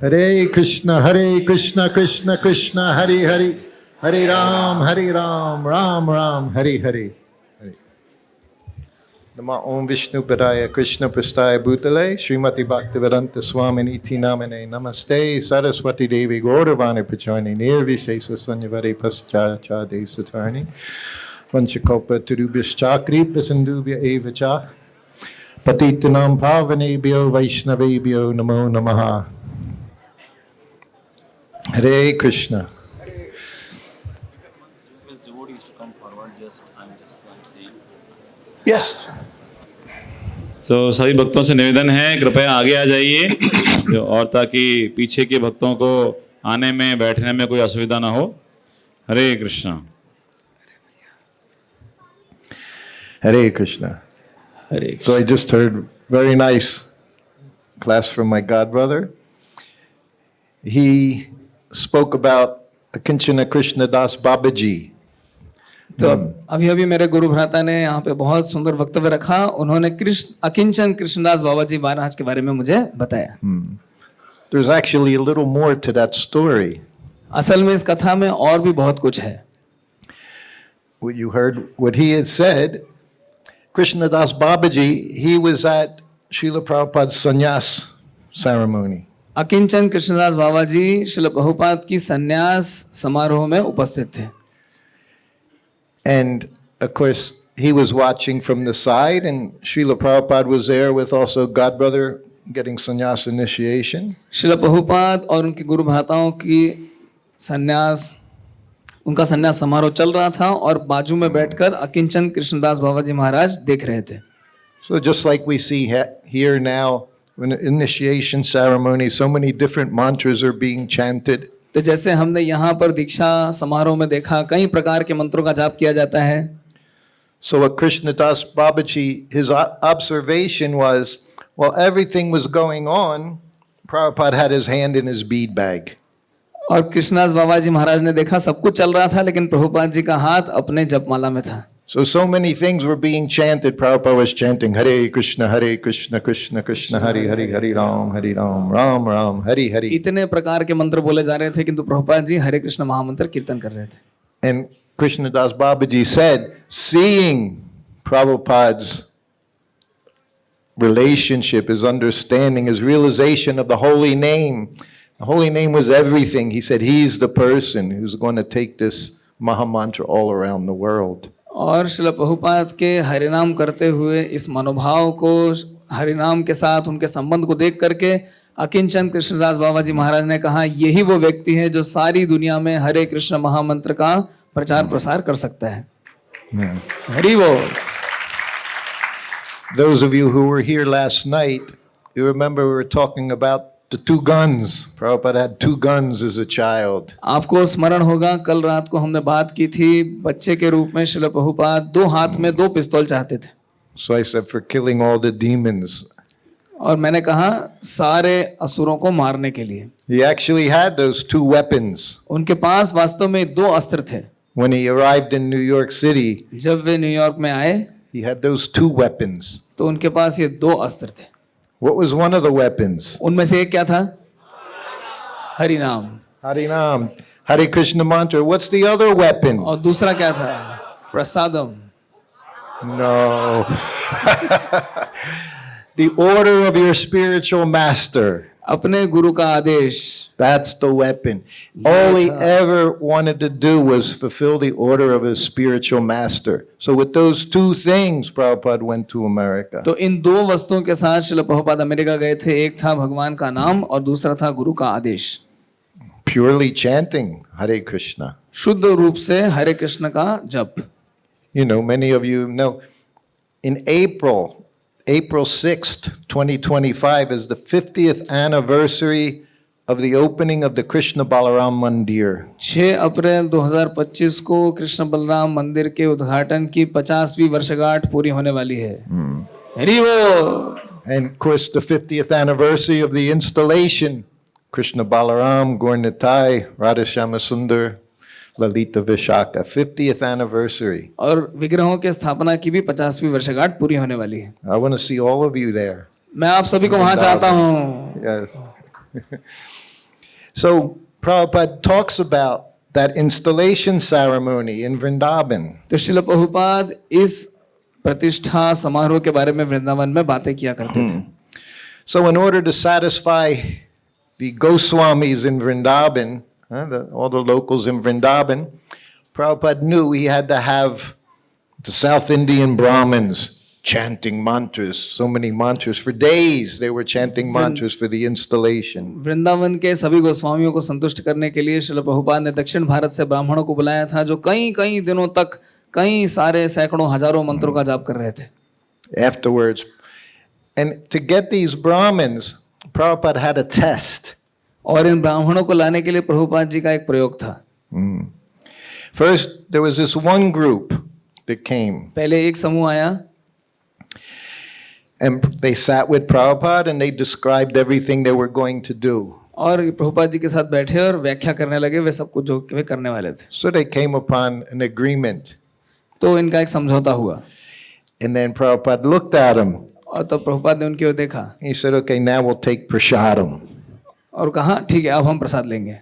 Hare Krishna Krishna Krishna Hare Hare, Hare Ram, Ram Ram, Hare Hare. Namo Om Vishnu Padaya Krishna Prastaya Bhutale Srimati Bhaktivedanta Swamini Iti Namane Namaste Saraswati Devi Gauravani Pachani Nirvisesa Sanyavari Paschacha De Satarni Vanchakopa Turubhishcha Kripa Sindhubhya Evacha Patitanam Pavanebhyo Vaishnavebhyo Namo Namaha. Hare Krishna. Devotees to come forward, I'm just saying. Yes. So, सभी भक्तों से निवेदन है कृपया आगे आ जाइए और ताकि पीछे के भक्तों को आने में बैठने में कोई असुविधा ना हो। हरे Krishna. Hare Krishna. Hare So I just heard very nice class from my godbrother. He spoke about Akinchana Krishna Das Babaji. तो अभी अभी मेरे गुरु भ्राता ने यहाँ पे बहुत सुंदर वक्तव्य रखा। उन्होंने अकिंचन कृष्णदास बाबा जी महाराज के बारे में मुझे बताया। There's actually a little more to that story. असल में इस कथा में और भी बहुत कुछ है। What you heard, what he had said, Krishna Das Babaji, he was at Srila Prabhupada's sannyas ceremony. अकिंचन कृष्णदास बाबा जी श्रील प्रभुपाद की संन्यास समारोह में उपस्थित थे। And of course, he was watching from the side, and Srila Prabhupada was there with also godbrother getting sannyas initiation. Srila Prabhupada और उनके गुरु भ्राताओं की उनका संन्यास समारोह चल रहा था और बाजू में बैठकर अकिंचन कृष्णदास बाबा जी महाराज देख रहे थे। So just like we see here now, when initiation ceremony, so many different mantras are being chanted. तो जैसे हमने यहाँ पर दीक्षा समारोह में देखा कई प्रकार के मंत्रों का जाप किया जाता है। So what Krishna Das Babaji, his observation was, while everything was going on, Prabhupada had his hand in his bead bag. और कृष्णदास बाबा जी महाराज ने देखा सब कुछ चल रहा था लेकिन प्रभुपाद जी का हाथ अपने जपमाला में था। So many things were being chanted. Prabhupada was chanting Hare Krishna Krishna Krishna Hare Hare, Hare Ram Ram Ram, Hare Hare. इतने प्रकार के मंत्र बोले जा रहे थे किंतु प्रभुपाद जी हरे कृष्ण महामंत्र कीर्तन कर रहे थे। And Krishna Das Babaji said, seeing Prabhupada's relationship, his understanding, his realization of the holy name. The holy name was everything. He said, he's the person who's going to take this Mahamantra all around the world. और श्रील प्रभुपाद के हरिनाम करते हुए इस मनोभाव को हरिनाम के साथ उनके संबंध को देख करके अकिंचन कृष्णदास बाबा जी महाराज ने कहा यही वो व्यक्ति है जो सारी दुनिया में हरे कृष्ण महामंत्र का प्रचार प्रसार कर सकता है। हरि बोल। Those of you who were here last night, you remember we were talking about the two guns. Prabhupada had two guns as a child. आपको स्मरण होगा कल रात को हमने बात की थी बच्चे के रूप में श्रील प्रभुपाद दो हाथ में दो पिस्तौल चाहते थे। So I said for killing all the demons. और मैंने कहा सारे असुरों को मारने के लिए। He actually had those two weapons. उनके पास वास्तव में दो अस्त्र थे। When he arrived in New York City, जब वे न्यूयॉर्क में आए, he had those two weapons. तो उनके पास ये दो अस्त्र थे। What was one of the weapons? उनमें से एक क्या था? हरिनाम। Harinam, Hare Krishna mantra. What's the other weapon? और दूसरा क्या था? प्रसादम। No. The order of your spiritual master. अपने गुरु का आदेश। That's the weapon. All he ever wanted to do was fulfill the order of his spiritual master. So with those two things, Prabhupada went to America. तो इन दो वस्तुओं के साथ Srila Prabhupada America गए थे। एक था भगवान का नाम और दूसरा था गुरु का आदेश। Purely chanting Hare Krishna. शुद्ध रूप से हरे कृष्ण का जप। You know, many of you know, in April 6th, 2025 is the 50th anniversary of the opening of the Krishna Balaram Mandir. 6 अप्रैल 2025 को कृष्ण बलराम मंदिर के उद्घाटन की 50वीं वर्षगांठ पूरी होने वाली है। हरि बोल। And of course the 50th anniversary of the installation, Krishna Balaram, Gaur Nitai, Radha Shyama Sundar, Lalita Vishaka, 50th anniversary. और विग्रहों के स्थापना की भी 50वीं वर्षगांठ पूरी होने वाली है। I want to see all of you there. मैं आप सभी को वहां चाहता हूँ। Yes. So Prabhupada talks about that installation ceremony in Vrindavan. तो श्रील प्रभुपाद इस प्रतिष्ठा समारोह के बारे में वृंदावन में बातें किया करते थे। So in order to satisfy the Goswamis in Vrindavan, all the locals in Vrindavan, Prabhupada knew he had to have the South Indian Brahmins chanting mantras, so many mantras. For days they were chanting mantras for the installation. Vrindavan के सभी गोस्वामियों को संतुष्ट करने के लिए श्रील प्रभुपाद ने दक्षिण भारत से ब्राह्मणों को बुलाया था, जो कई कई दिनों तक कई सारे सैकड़ों हजारों मंत्रों का जाप कर रहे थे। Afterwards, and to get these Brahmins, Prabhupada had a test. और इन ब्राह्मणों को लाने के लिए प्रभुपाद जी का एक प्रयोग था। First, there was this one group that came, पहले एक समूह आया and they sat with Prabhupada and they described everything they were going to do. और प्रभुपाद जी के साथ बैठे और व्याख्या करने लगे वे सब कुछ जो वे करने वाले थे। So they came upon an agreement. तो इनका एक समझौता हुआ And then Prabhupada looked at him. और तब प्रभुपाद ने उनकी ओर देखा He said, okay, now we'll take prasadam. और कहा ठीक है अब हम प्रसाद लेंगे।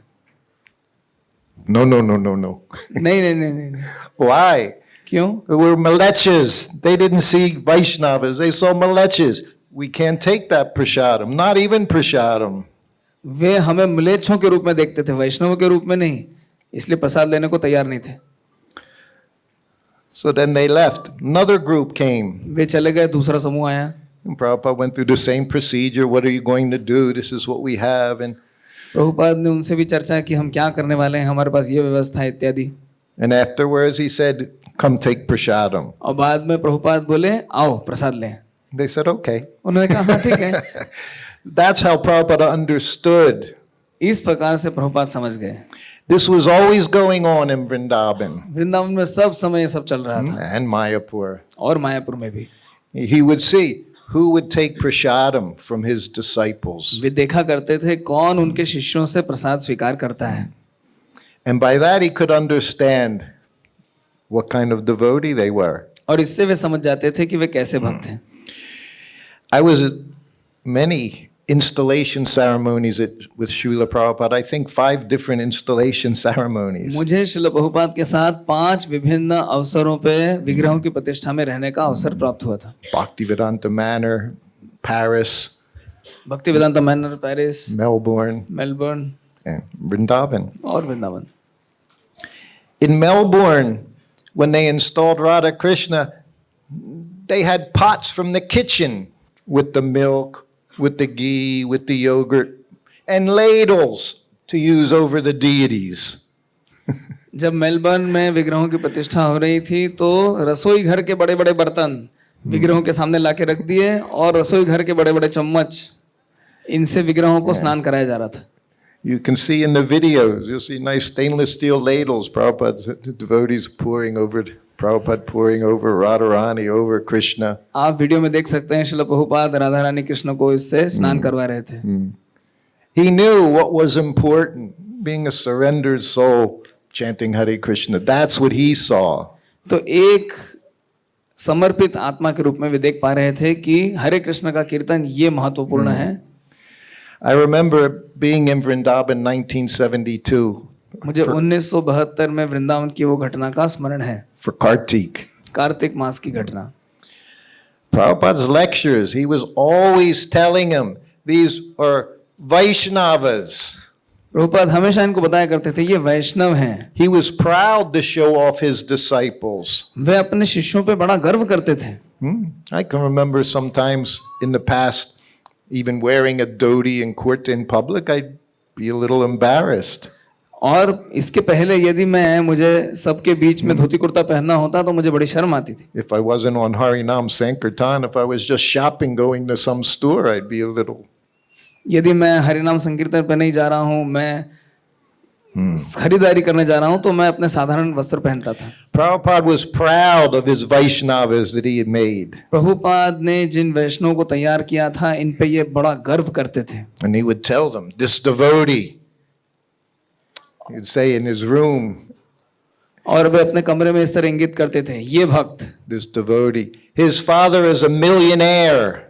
No, no, no, no, no. नहीं नहीं नहीं नहीं, नहीं। Why? क्यों? They were Malechas. They didn't see Vaishnavas. They saw Malechas. We can't take that prasadam, not even prasadam. वे हमें म्लेच्छों के रूप में देखते थे, वैष्णव के रूप में नहीं, इसलिए प्रसाद लेने को तैयार नहीं थे। So then they left. Another group came. वे चले गए, दूसरा समूह आया। And Prabhupada went through the same procedure. What are you going to do? This is what we have. And Prabhupada ने उनसे भी चर्चा की, हम क्या करने वाले हैं, हमारे पास ये व्यवस्था है इत्यादि। afterwards he said, come take prasadam. और बाद में प्रभुपाद बोले आओ प्रसाद लें। They said, okay. उन्होंने कहा हाँ ठीक है। That's how Prabhupada understood. इस प्रकार से प्रभुपाद समझ गए। This was always going on in Vrindavan Vrindavan में सब समय ये सब चल रहा था and Mayapur. और मायापुर में भी। He would see who would take prasadam from his disciples. वे देखा करते थे कौन उनके शिष्यों से प्रसाद स्वीकार करता है। And by that he could understand what kind of devotee they were. और इससे वे समझ जाते थे कि वे कैसे भक्त हैं। I was at many installation ceremonies with Srila Prabhupada. I think 5 different installation ceremonies. मुझे श्रील प्रभुपाद के साथ 5 विभिन्न अवसरों पे विग्रहों की प्रतिष्ठा में रहने का अवसर प्राप्त हुआ था। Bhaktivedanta Manor, Paris, भक्ति Vedanta manner, Paris, Melbourne, Melbourne and Vrindavan. और Vrindavan. In Melbourne, when they installed Radha Krishna, they had pots from the kitchen with the milk, with the ghee, with the yogurt, and ladles to use over the deities. जब Melbourne में विग्रहों की प्रतिष्ठा हो रही थी तो रसोई घर के बड़े बड़े बर्तन विग्रहों के सामने लाके रख दिए और रसोई घर के बड़े बड़े चम्मच, इनसे विग्रहों को स्नान कराया जा रहा था। You can see in the videos, you'll see nice stainless steel ladles, Prabhupada's devotees pouring over, Prabhupada pouring over Radharani, over Krishna. आप वीडियो में देख सकते हैं श्रील प्रभुपाद राधा रानी कृष्ण को इससे स्नान करवा रहे थे। He knew what was important, being a surrendered soul, chanting Hare Krishna. That's what he saw. तो एक समर्पित आत्मा के रूप में वे देख पा रहे थे कि हरे कृष्ण का कीर्तन ये महत्वपूर्ण है। I remember being in Vrindavan 1972 मुझे 1972 में वृंदावन की वो घटना का स्मरण है, for Kartik. कार्तिक मास की घटना। Prabhupada's lectures, he was always telling him, these are Vaishnavas. Prabhupada हमेशा इनको बताया करते थे ये वैष्णव हैं। He was proud to show off his disciples. वे अपने शिष्यों पे बड़ा गर्व करते थे। I can remember sometimes in the past, even wearing a dhoti in court in public, I'd be a little embarrassed. और इसके पहले यदि मुझे सबके बीच में धोती कुर्ता पहनना होता तो मुझे बड़ी शर्म आती थी। If I wasn't on Harinam Sankirtan, if I was just shopping, going to some store, I'd be a little. यदि मैं हरिनाम संकीर्तन पे नहीं जा रहा हूँ, मैं खरीदारी करने जा रहा हूँ तो मैं अपने साधारण वस्त्र पहनता था। Prabhupada was proud of his Vaishnavas that he had made. Prabhupada ने जिन वैष्णवों को तैयार किया था इन पे ये बड़ा गर्व करते थे। And he would tell them, this devotee, he'd say in his room, और वे अपने कमरे में इस तरह इंगित करते थे, ये भक्त, this devotee, his father is a millionaire.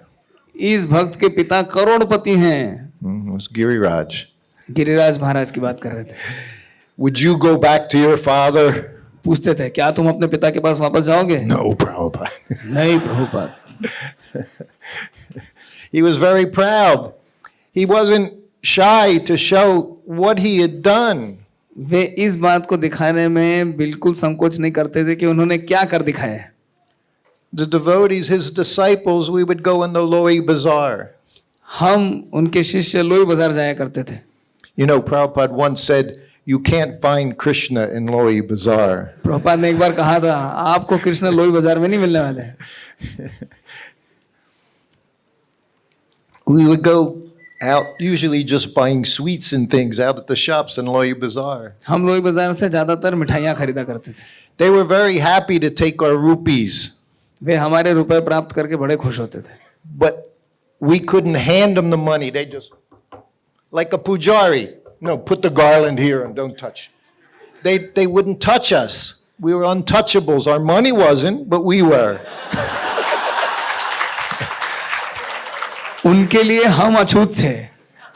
इस भक्त के पिता करोड़पति हैं। It was Giriraj. गिरिराज महाराज की बात कर रहे थे। Would you go back to your father? पूछते थे क्या तुम अपने पिता के पास वापस जाओगे? No, Prabhupada. नहीं Prabhupada. He was very proud. He wasn't shy to show what he had done. वे इस बात को दिखाने में बिल्कुल संकोच नहीं करते थे कि उन्होंने क्या कर दिखाया। The devotees, his disciples, we would go in the Loi Bazaar. हम उनके शिष्य लोई बाजार जाया करते थे। You know, Prabhupada once said, you can't find Krishna in Loi Bazaar. Prabhupada ने एक बार कहा था आपको कृष्ण लोई बाजार में नहीं मिलने वाले हैं। We would go out, usually just buying sweets and things out at the shops in Loi Bazaar. हम लोई बाजार से ज्यादातर मिठाइयाँ खरीदा करते थे। They were very happy to take our rupees, वे हमारे रुपए प्राप्त करके बड़े खुश होते थे। but we couldn't hand them the money. They just, like a pujari, no, put the garland here and don't touch. They wouldn't touch us. We were untouchables. Our money wasn't, but we were. उनके लिए हम अछूत थे,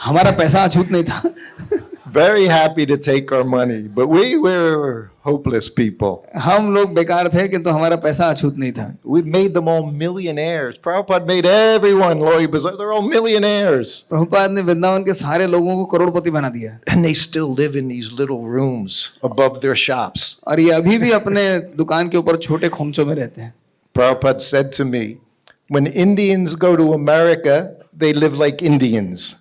हमारा पैसा अछूत नहीं था। Very happy to take our money, but we were hopeless people. हम लोग बेकार थे किंतु हमारा पैसा अछूत नहीं था। We made them all millionaires. Prabhupada made everyone Loi Bazaar. They're all millionaires. Prabhupada ने वृंदावन के सारे लोगों को करोड़पति बना दिया। And they still live in these little rooms above their shops. और ये अभी भी अपने दुकान के ऊपर छोटे खोमचों में रहते हैं। Prabhupada said to me, when Indians go to America, they live like Indians.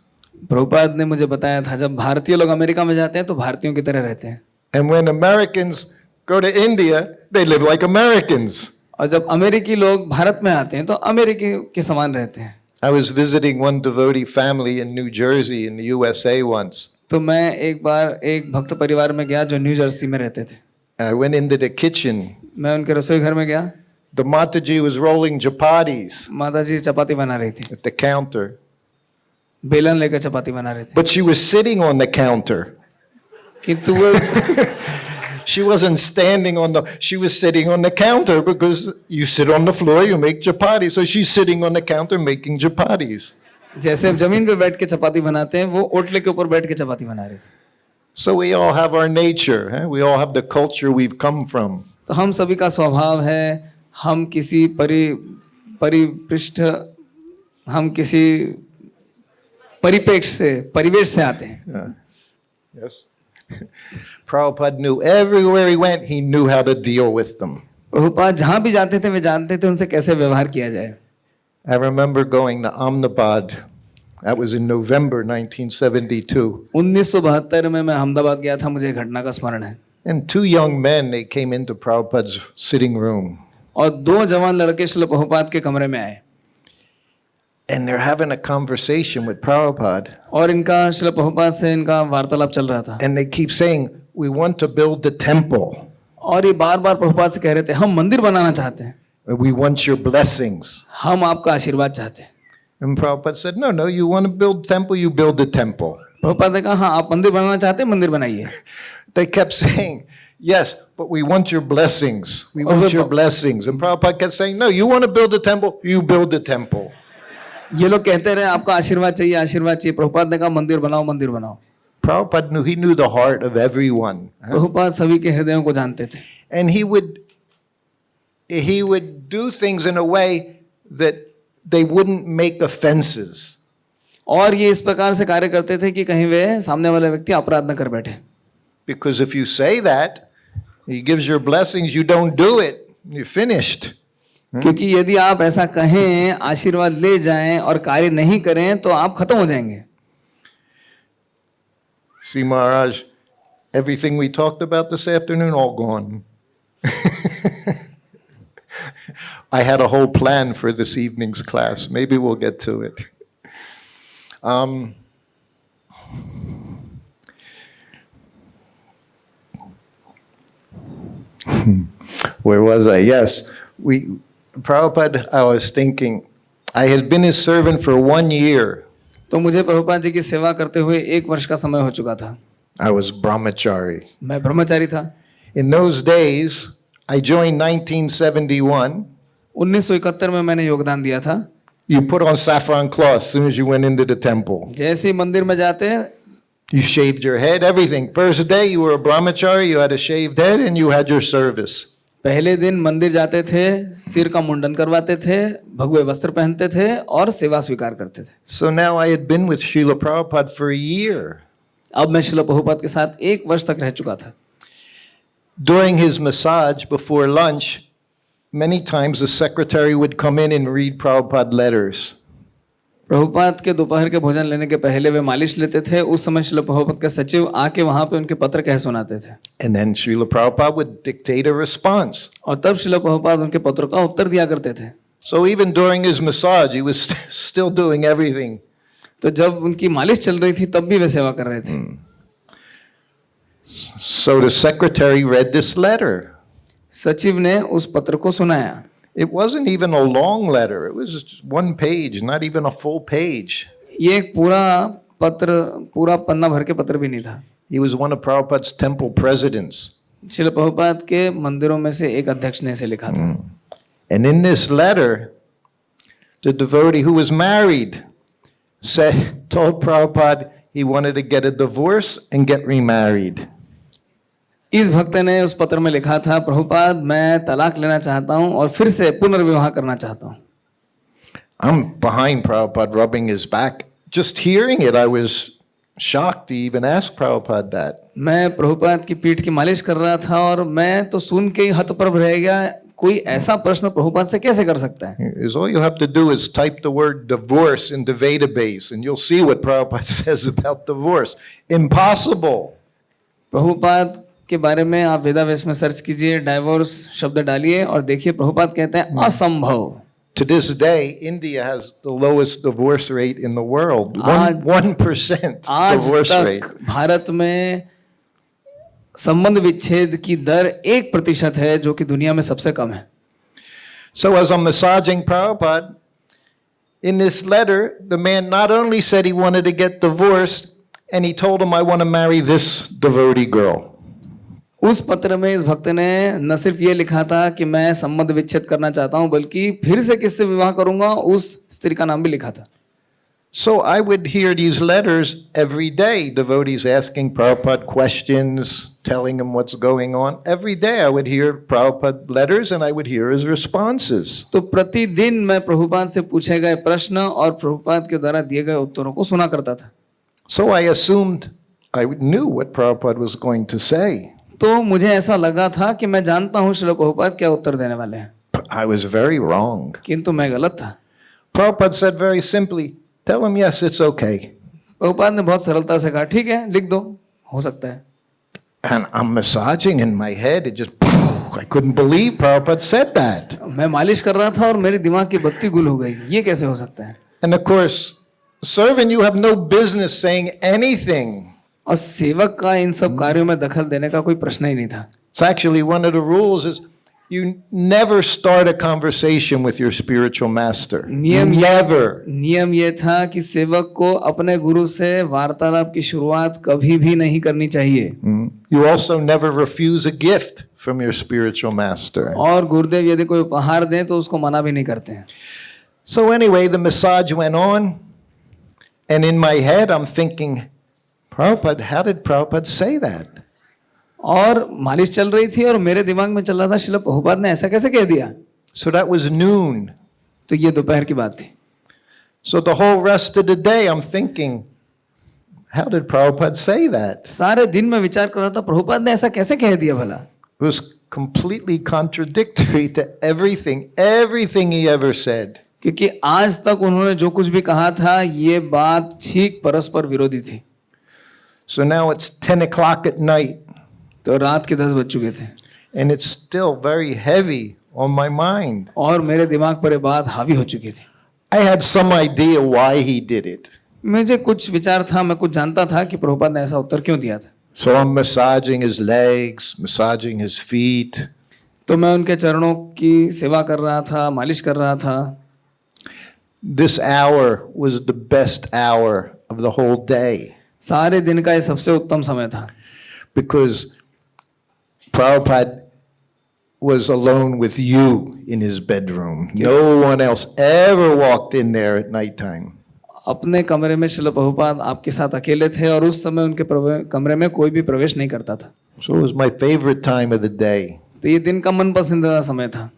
Prabhupada ने मुझे बताया था जब भारतीय लोग अमेरिका में जाते हैं तो भारतीयों की तरह रहते हैं। And when Americans go to India, they live like Americans. और जब अमेरिकी लोग भारत में आते हैं तो अमेरिकी के समान रहते हैं। I was visiting one devotee family in New Jersey in the USA once. तो मैं एक बार एक भक्त परिवार में गया जो न्यू जर्सी में रहते थे। I went into the kitchen. मैं उनके रसोई घर में गया। The Mataji was rolling chapatis माता जी चपाती बना रही थी, at the counter. बेलन लेकर चपाती बना रहे थे, But she was sitting on the counter. किंतु वो She wasn't standing on the, she was sitting on the counter because you sit on the floor, you make chapatis. So she's sitting on the counter making chapatis. जैसे हम जमीन पे बैठ के चपाती बनाते हैं वो ओटले के ऊपर बैठ के चपाती बना रहे थे। So we all have our nature. We all have the culture we've come from. तो हम सभी का स्वभाव है, हम किसी परिपृष्ठ, हम किसी परिवेश से आते हैं। Yes. Prabhupada knew everywhere he went, he knew how to deal with them. Prabhupada जहाँ भी जाते थे वे जानते थे उनसे कैसे व्यवहार किया जाए। I remember going to Ahmedabad. That was in November 1972. 1972 में मैं अहमदाबाद गया था, मुझे घटना का स्मरण है। And two young men, they came into Prabhupada's sitting room. और दो जवान लड़के श्रील प्रभुपाद के कमरे में आए And they're having a conversation with Prabhupada. और इनका श्रील प्रभुपाद से इनका वार्तालाप चल रहा था। And they keep saying, we want to build the temple. और ये बार बार प्रभुपाद से कह रहे थे हम मंदिर बनाना चाहते हैं, We want your blessings. हम आपका आशीर्वाद चाहते हैं। And Prabhupada said, no, no, you want to build temple, you build the temple. Prabhupada ने कहा हाँ आप मंदिर बनाना चाहते हैं, मंदिर बनाइए। They kept saying, yes, but we want your blessings. We want your blessings. And Prabhupada kept saying, no, you want to build a temple, you build the temple. ये लोग कहते रहे आपका आशीर्वाद चाहिए, आशीर्वाद चाहिए। प्रभुपाद ने कहा मंदिर बनाओ, मंदिर बनाओ। Prabhupada knew, he knew the heart of everyone. Prabhupada सभी के हृदयों को जानते थे। And he would do things in a way that they wouldn't make offenses. और ये इस प्रकार से कार्य करते थे कि कहीं वे सामने वाला व्यक्ति अपराध न कर बैठे। Because if you say that, he gives your blessings, you don't do it, you're finished. क्योंकि यदि आप ऐसा कहें, आशीर्वाद ले जाएं और कार्य नहीं करें तो आप खत्म हो जाएंगे। See, Maharaj, everything we talked about this afternoon, all gone. I had a whole plan for this evening's class. Maybe we'll get to it. Where was I? Yes, Prabhupada, I was thinking, I had been his servant for 1 year. तो मुझे प्रभुपाद जी की सेवा करते हुए 1 वर्ष का समय हो चुका था। I was brahmachari. मैं ब्रह्मचारी था। In those days, I joined 1971. 1971 में मैंने योगदान दिया था। You put on saffron cloth as soon as you went into the temple. जैसे ही मंदिर में जाते You shaved your head, everything. First day you were a brahmachari, you had a shaved head, and you had your service. पहले दिन मंदिर जाते थे, सिर का मुंडन करवाते थे, भगवे वस्त्र पहनते थे और सेवा स्वीकार करते थे. So now I had been with Srila Prabhupada for a year. अब मैं श्रील प्रभुपाद के साथ 1 वर्ष तक रह चुका था. During his massage before lunch, many times the secretary would come in and read Prabhupada letters. Prabhupada के दोपहर के भोजन लेने के पहले वे मालिश लेते थे. उस समय श्रील प्रभुपाद के सचिव आके वहां पे उनके पत्र कह सुनाते थे. And then Srila Prabhupada would dictate a response. और तब श्रील प्रभुपाद उनके पत्रों का उत्तर दिया करते थे. So even during his massage, he was still doing everything. तो जब उनकी मालिश चल रही थी तब भी वे सेवा कर रहे थे. So the secretary read this letter. सचिव ने उस पत्र को सुनाया. It wasn't even a long letter. It was just 1 page, not even a full page. ये एक पूरा पन्ना भर के पत्र भी नहीं था. He was one of Prabhupada's temple presidents. Srila Prabhupada के मंदिरों में से एक अध्यक्ष ने इसे लिखा था. And in this letter, the devotee who was married told Prabhupada he wanted to get a divorce and get remarried. इस भक्त ने उस पत्र में लिखा था, प्रभुपाद मैं तलाक लेना चाहता हूं और फिर से पुनर्विवाह करना चाहता हूं. I'm behind Prabhupada rubbing his back. Just hearing it, I was shocked to even ask Prabhupada that. मैं प्रभुपाद की पीठ की मालिश कर रहा था और मैं तो सुन के ही हतप्रभ रह गया. कोई ऐसा प्रश्न प्रभुपाद से कैसे कर सकता है? Is all you have to do is type the word divorce in the database and you'll see what Prabhupada says about divorce. Impossible. Prabhupada के बारे में आप वेदावेस में सर्च कीजिए, डाइवोर्स शब्द डालिए और देखिए प्रभुपाद कहते हैं असंभव. To this day, India has the lowest divorce rate in the world. 1% आज divorce rate. तक भारत में संबंध विच्छेद की दर 1% है, जो कि दुनिया में सबसे कम है. So as I'm massaging Prabhupada, in this letter, the man not only said he wanted to get divorced, and he told him, I want to marry this devotee girl. उस पत्र में इस भक्त ने न सिर्फ ये लिखा था कि मैं संबंध विच्छेद करना चाहता हूं, बल्कि फिर से किससे विवाह करूंगा उस स्त्री का नाम भी लिखा था. So I would hear these letters every day, devotees asking Prabhupada questions, telling him what's going on. Every day I would hear Prabhupada letters and I would hear his responses. तो प्रतिदिन मैं प्रभुपाद से पूछे गए प्रश्न और प्रभुपाद के द्वारा दिए गए उत्तरों को सुना करता था. So I assumed I knew what Prabhupada was going to say. तो मुझे ऐसा लगा था कि मैं जानता हूँ श्रील प्रभुपाद क्या उत्तर देने वाले हैं. I was very wrong. किंतु मैं गलत था. Prabhupada said very simply, tell him yes, it's okay. Prabhupada ने बहुत सरलता से कहा ठीक है लिख दो, हो सकता है. And I'm massaging in my head, it just, I couldn't believe Prabhupada said that. मैं मालिश कर रहा था और मेरे दिमाग की बत्ती गुल हो गई. ये कैसे हो सकता है? And of course, servant, you have no business saying anything. और सेवक का इन सब कार्यों में दखल देने का कोई प्रश्न ही नहीं था. It's actually one of the rules is you never start a conversation with your spiritual master. नियम ये था कि सेवक को अपने गुरु से वार्तालाप की शुरुआत कभी भी नहीं करनी चाहिए. You also never refuse a gift from your spiritual master. और गुरुदेव यदि कोई उपहार दें तो उसको मना भी नहीं करते हैं. So anyway, the massage went on, and in my head I'm thinking, Prabhupada, how did Prabhupada say that? और मालिश चल रही थी और मेरे दिमाग में चल रहा था श्रील प्रभुपाद ने ऐसा कैसे कह दिया. So that was noon. तो ये दोपहर की बात थी. So the whole rest of the day I'm thinking, how did Prabhupada say that? सारे दिन में विचार कर रहा था प्रभुपाद ने ऐसा कैसे कह दिया भला. It was completely contradictory to everything he ever said. क्योंकि आज तक उन्होंने जो कुछ भी कहा था ये बात ठीक परस्पर विरोधी थी. So now it's 10 o'clock at night. तो रात के 10 बज चुके थे. And it's still very heavy on my mind. और मेरे दिमाग पर ये बात हावी हो चुकी थी. I had some idea why he did it. मुझे कुछ विचार था, मैं कुछ जानता था कि प्रभुपाद ने ऐसा उत्तर क्यों दिया था. So I'm massaging his legs, massaging his feet. तो मैं उनके चरणों की सेवा कर रहा था, मालिश कर रहा था. This hour was the best hour of the whole day. सारे दिन का ये सबसे उत्तम समय था. Because Prabhupada was alone with you in his bedroom. No one else ever walked in there at night time. अपने कमरे में श्रील प्रभुपाद आपके साथ अकेले थे और उस समय उनके कमरे में कोई भी प्रवेश नहीं करता था। So it was my favorite time of the day. तो ये दिन का मन पसंदीदा समय था,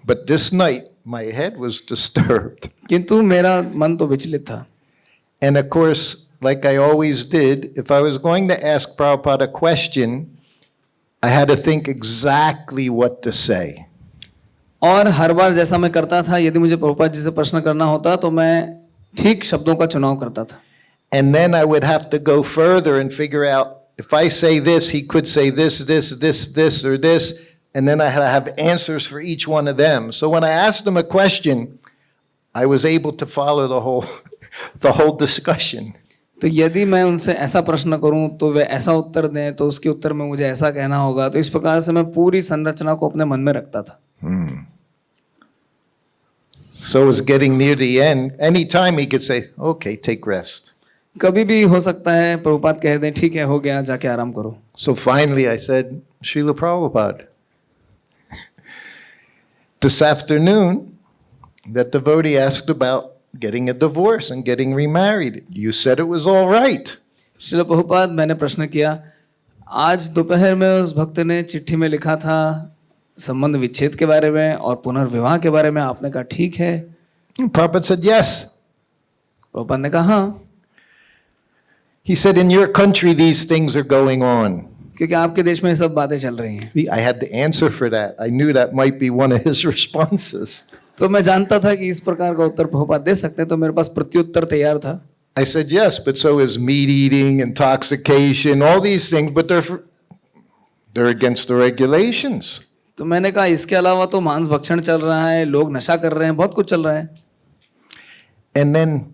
But this night, my head was disturbed. किंतु मेरा मन तो विचलित था। And of course, like I always did, if I was going to ask Prabhupada a question, I had to think exactly what to say. और हर बार जैसा मैं करता था, यदि मुझे प्रभुपाद जी से प्रश्न करना होता तो मैं ठीक शब्दों का चुनाव करता था। And then I would have to go further and figure out if I say this, he could say this, this, this, this, or this, and then I had to have answers for each one of them. So when I asked him a question, I was able to follow the whole discussion. तो यदि मैं उनसे ऐसा प्रश्न करूं तो वे ऐसा उत्तर दें, तो उसके उत्तर में मुझे ऐसा कहना होगा। तो इस प्रकार से मैं पूरी संरचना को अपने मन में रखता था। So it was getting near the end. Anytime he could say, okay, take rest. कभी भी हो सकता है प्रभुपाद कह दें ठीक है, हो गया, जाके आराम करो। So finally I said, Srila Prabhupada, this afternoon, that devotee asked about getting a divorce and getting remarried. You said it was all right. Srila Prabhupada, मैंने प्रश्न किया, आज दोपहर में उस भक्त ने चिट्ठी में लिखा था संबंध विच्छेद के बारे में और पुनर्विवाह के बारे में, आपने कहा ठीक है। Prabhupada said, yes. प्रभुपाद ने कहा हाँ, He said, in your country, these things are going on. क्योंकि आपके देश में ये सब बातें चल रही हैं। I had the answer for that. I knew that might be one of his responses. तो मैं जानता था कि इस प्रकार का उत्तर प्रभुपाद दे सकते हैं, तो मेरे पास प्रत्युत्तर तैयार था। I said, yes, but so is meat eating, intoxication, all these things, but they're against the regulations. तो मैंने कहा इसके अलावा तो मांस भक्षण चल रहा है, लोग नशा कर रहे हैं, बहुत कुछ चल रहा है। And then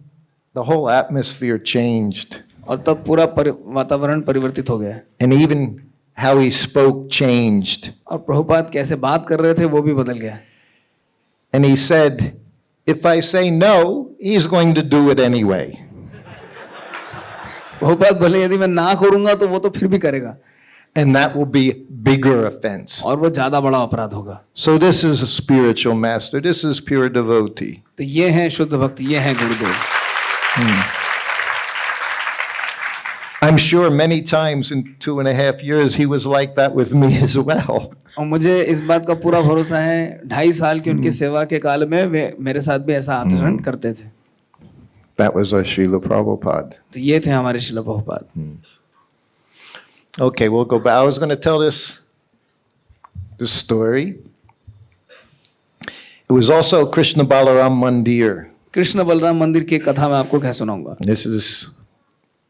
the whole atmosphere changed. और तब पूरा वातावरण परिवर्तित हो गया, And even how he spoke changed. और प्रभुपाद कैसे बात कर रहे थे वो भी बदल गया। And he said, if I say no, he's going to do it anyway. Prabhupada बोले यदि मैं ना करूंगा तो वो तो फिर भी करेगा, And that will be bigger offense. और वो ज्यादा बड़ा अपराध होगा। So this is a spiritual master. This is pure devotee. तो ये है शुद्ध भक्त, ये है गुरुदेव। I'm sure many times in 2.5 years he was like that with me as well. और मुझे इस बात का पूरा भरोसा है, 2.5 साल की उनकी सेवा के काल में वे मेरे साथ भी ऐसा आचरण करते थे। That was our Srila Prabhupada. तो ये थे हमारे Srila Prabhupada. Okay, we'll go back. I was going to tell this story. It was also Krishna Balaram Mandir. Krishna Balram मंदिर की कथा मैं आपको क्या सुनाऊंगा। This is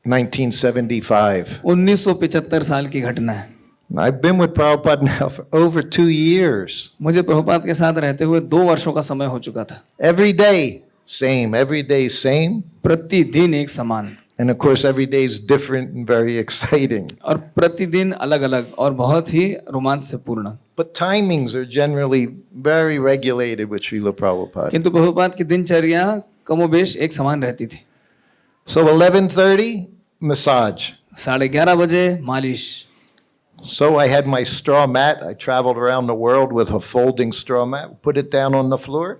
1975. 1975 साल की घटना है। I've been with Prabhupada now for over 2 years. मुझे प्रभुपाद के साथ रहते हुए 2 वर्षों का समय हो चुका था। Every day, same. Every day, same. प्रतिदिन एक समान, And of course, every day is different and very exciting. और प्रतिदिन अलग अलग और बहुत ही रोमांच से पूर्ण। But timings are generally very regulated with Srila Prabhupada. किंतु प्रभुपाद की दिनचर्या कमोबेश एक समान रहती थी। So 11:30, massage. 11:30 बजे मालिश। So I had my straw mat. I traveled around the world with a folding straw mat, put it down on the floor.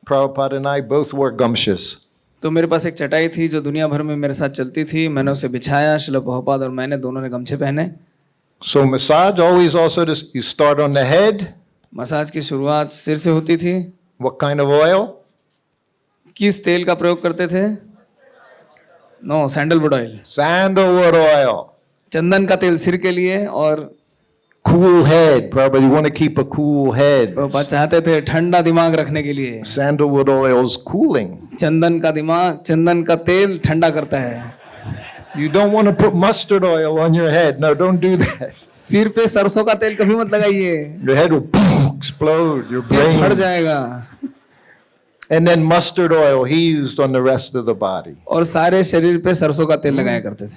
Prabhupada and I both wore gumshoes. तो मेरे पास एक चटाई थी जो दुनिया भर में मेरे साथ चलती थी, मैंने उसे बिछाया, श्रील प्रभुपाद और मैंने दोनों ने गमछे पहने। So massage always also you start on the head. Massage की शुरुआत सिर से होती थी। What kind of oil? किस तेल का प्रयोग करते थे? No, sandalwood oil, Sandalwood oil. चंदन का तेल सिर के लिए, और Cool head. Prabhupada, you want to keep a cool head. Prabhupada चाहते थे ठंडा दिमाग रखने के लिए। Sandalwood oil is cooling. चंदन का दिमाग, चंदन का तेल ठंडा करता है। You don't want to put mustard oil on your head. No, don't do that. सिर पे सरसों का तेल कभी मत लगाइए, Your head will explode. Your सिर फट brain. जाएगा। And then mustard oil he used on the rest of the body. और सारे शरीर पे सरसों का तेल लगाया करते थे।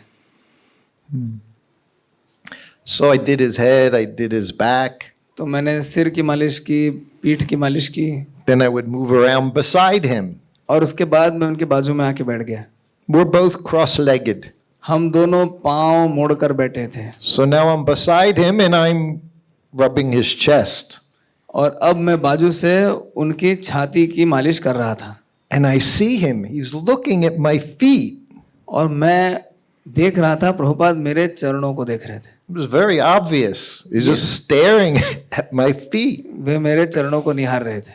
So I did his head, I did his back. तो मैंने सिर की मालिश की, पीठ की मालिश की, Then I would move around beside him. और उसके बाद मैं उनके बाजू में आके बैठ गया। We're both cross-legged. हम दोनों पांव मोड़कर बैठे थे, So now I'm beside him and I'm rubbing his chest. और अब मैं बाजू से उनकी छाती की मालिश कर रहा था। And I see him, he's looking at my feet. और मैं देख रहा था प्रभुपाद मेरे चरणों को देख रहे थे. It was very obvious. He's just staring at my feet. वे मेरे चरणों को निहार रहे थे.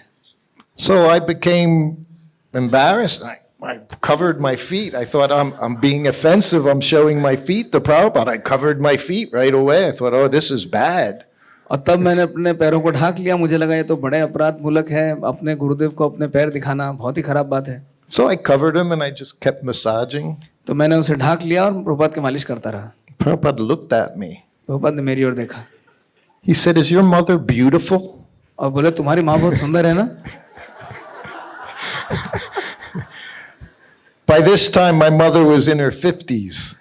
So I became embarrassed. I covered my feet. I thought I'm being offensive. I'm showing my feet to Prabhupada. I covered my feet right away. I thought, oh, this is bad. और तब मैंने अपने पैरों को ढाक लिया. मुझे लगा ये तो बड़े अपराध मूलक है, अपने गुरुदेव को अपने पैर दिखाना बहुत ही खराब बात है. So I covered him and I just kept massaging. तो मैंने उसे ढाक लिया और प्रभुपाद की मालिश करता रहा. Prabhupada looked at me. Prabhupada ने मेरी ओर देखा. He said, is your mother beautiful? और बोले तुम्हारी माँ बहुत सुंदर है ना. By this time, my mother was in her 50s.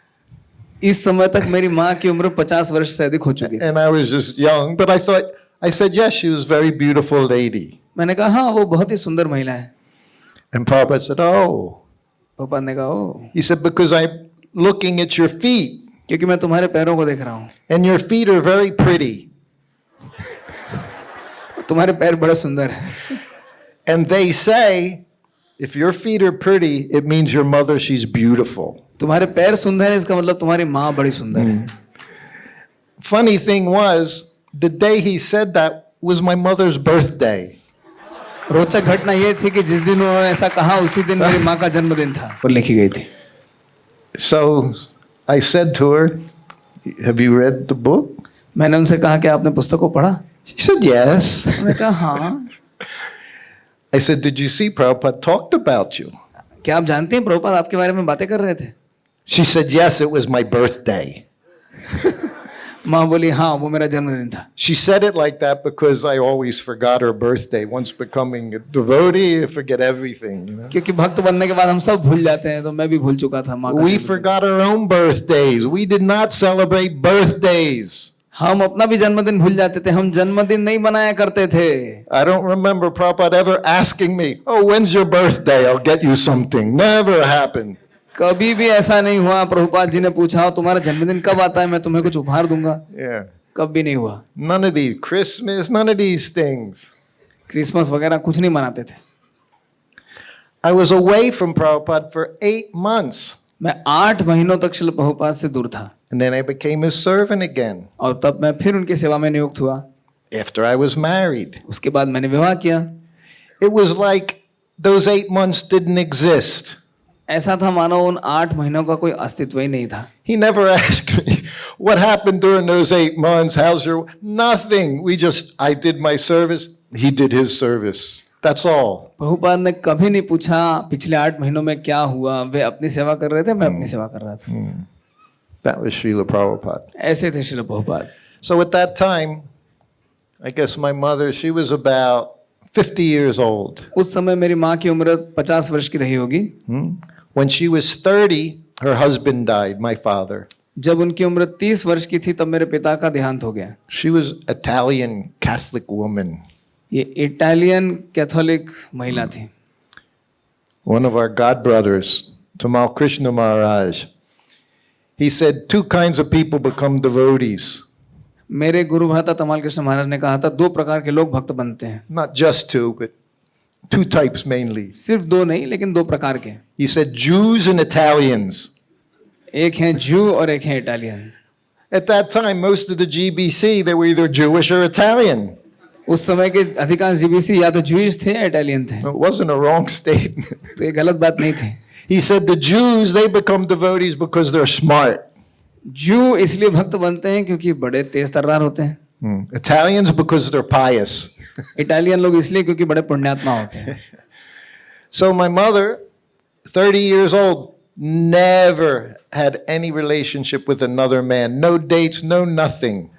इस समय तक मेरी माँ की उम्र 50 वर्ष से अधिक हो चुकी थी. And I was just young, but I said, yes, she was a very beautiful lady. मैंने कहा हाँ वो बहुत ही सुंदर महिला है. And Prabhupada said, oh. Prabhupada ने कहा ओ. He said, because I'm looking at your feet. क्योंकि मैं तुम्हारे पैरों को देख रहा हूँ. And your feet are very pretty. तुम्हारे पैर बड़े सुंदर हैं. And they say, if your feet are pretty, it means your mother, she's beautiful. तुम्हारे पैर सुंदर हैं इसका मतलब तुम्हारी माँ बड़ी सुंदर है. Funny thing was, the day he said that was my mother's birthday. रोचक घटना ये थी कि जिस दिन उन्होंने ऐसा कहा उसी दिन मेरी माँ का जन्मदिन था और लिखी गई थी. So I said to her, have you read the book? मैंने उनसे कहा कि आपने पुस्तक को पढ़ा. She said, yes. उन्होंने कहा हाँ. I said, did you see Prabhupada talked about you? क्या आप जानते हैं प्रभुपाद आपके बारे में बातें कर रहे थे. She said, yes, it was my birthday. माँ बोली हाँ वो मेरा जन्मदिन था. She said it like that because I always forgot her birthday. Once becoming a devotee, I forget everything, you know. क्योंकि भक्त बनने के बाद हम सब भूल जाते हैं तो मैं भी भूल चुका था माँ का We जन्मदिन. forgot our own birthdays. We did not celebrate birthdays. हम अपना भी जन्मदिन भूल जाते थे. हम जन्मदिन नहीं मनाया करते थे. I don't remember Prabhupada ever asking me, oh, when's your birthday? I'll get you something. Never happened. कभी भी ऐसा नहीं हुआ प्रभुपाद जी ने पूछा हो तुम्हारा जन्मदिन कब आता है मैं तुम्हें कुछ उपहार दूंगा. Yeah. कभी नहीं हुआ. None of these. Christmas, none of these things. Christmas वगैरह कुछ नहीं मनाते थे. I was away from Prabhupada for 8 months. मैं 8 महीनों तक श्रील प्रभुपाद से दूर था. And then I became his servant again और तब मैं फिर उनकी सेवा में नियुक्त हुआ. after I was married. उसके बाद मैंने विवाह किया. It was like those 8 months didn't exist. ऐसा था मानो उन 8 महीनों का कोई अस्तित्व ही नहीं था. He never asked me, what happened during those 8 months? How's your... Nothing. I did my service. He did his service. That's all. Prabhupada ने कभी नहीं पूछा पिछले 8 महीनों में क्या हुआ. वे अपनी सेवा कर रहे थे मैं अपनी सेवा कर रहा था. That was Srila Prabhupada. ऐसे थे Srila Prabhupada. So at that time, I guess my mother, she was about 50 years old. उस समय मेरी माँ की उम्र 50 वर्ष की रही होगी. When she was 30, her husband died, my father. जब उनकी उम्र 30 वर्ष की थी तब मेरे पिता का देहांत हो गया. She was Italian Catholic woman. ये इटालियन कैथोलिक महिला थी. One of our god brothers, Tamal Krishna Maharaj, he said 2 kinds of people become devotees. मेरे गुरु भ्राता तमाल कृष्ण महाराज ने कहा था 2 प्रकार के लोग भक्त बनते हैं. Not just 2, but 2 types mainly. सिर्फ 2 नहीं लेकिन 2 प्रकार के. He said Jews and Italians. एक हैं जू और एक हैं Italian. At that time, most of the GBC, they were either Jewish or Italian. उस समय के अधिकांश जीबीसी या तो जूइश थे या इटालियन थे. It wasn't a wrong statement. तो ये गलत बात नहीं थी. He said the Jews, they become devotees because they're smart. जू इसलिए भक्त बनते हैं क्योंकि बड़े तेज तर्रार होते हैं. Italians because they're pious. Italian लोग इसलिए क्योंकि बड़े पुण्यात्मा होते हैं. So my mother, 30 years old, never had any relationship with another man. No dates, no nothing.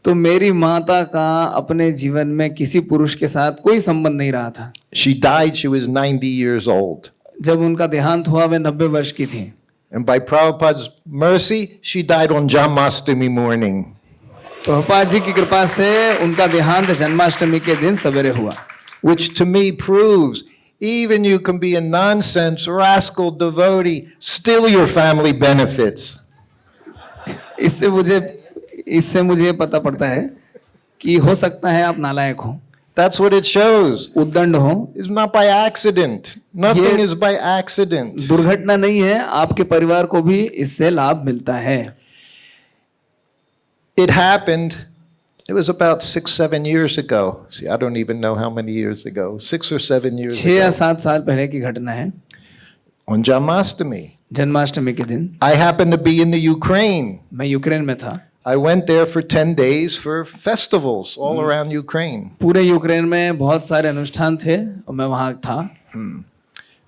तो मेरी माता का अपने जीवन में किसी पुरुष के साथ कोई संबंध नहीं रहा था. She died, she was 90 years old. जब उनका देहांत हुआ वे 90 वर्ष की थी. And by Prabhupada's mercy, she died on Janmashtami morning. Prabhupada ji की कृपा से उनका देहांत जन्माष्टमी के दिन सवेरे हुआ. Which to me proves even you can be a nonsense rascal devotee, still your family benefits. इससे मुझे पता पड़ता है कि हो सकता है आप नालायक हो That's what it shows. उद्दंड हो, It's not by accident. Nothing is by accident. दुर्घटना नहीं है, आपके परिवार को भी इससे लाभ मिलता है। It happened, it was about 6-7 years ago. See, I don't even know how many years ago. 6 or 7 years 6 या ago. 7 साल पहले की घटना है। On Janmashtami. जन्माष्टमी के दिन I happened to be in the Ukraine. मैं यूक्रेन में था। I went there for 10 days for festivals all around Ukraine. पूरे यूक्रेन में बहुत सारे अनुष्ठान थे और मैं वहाँ था।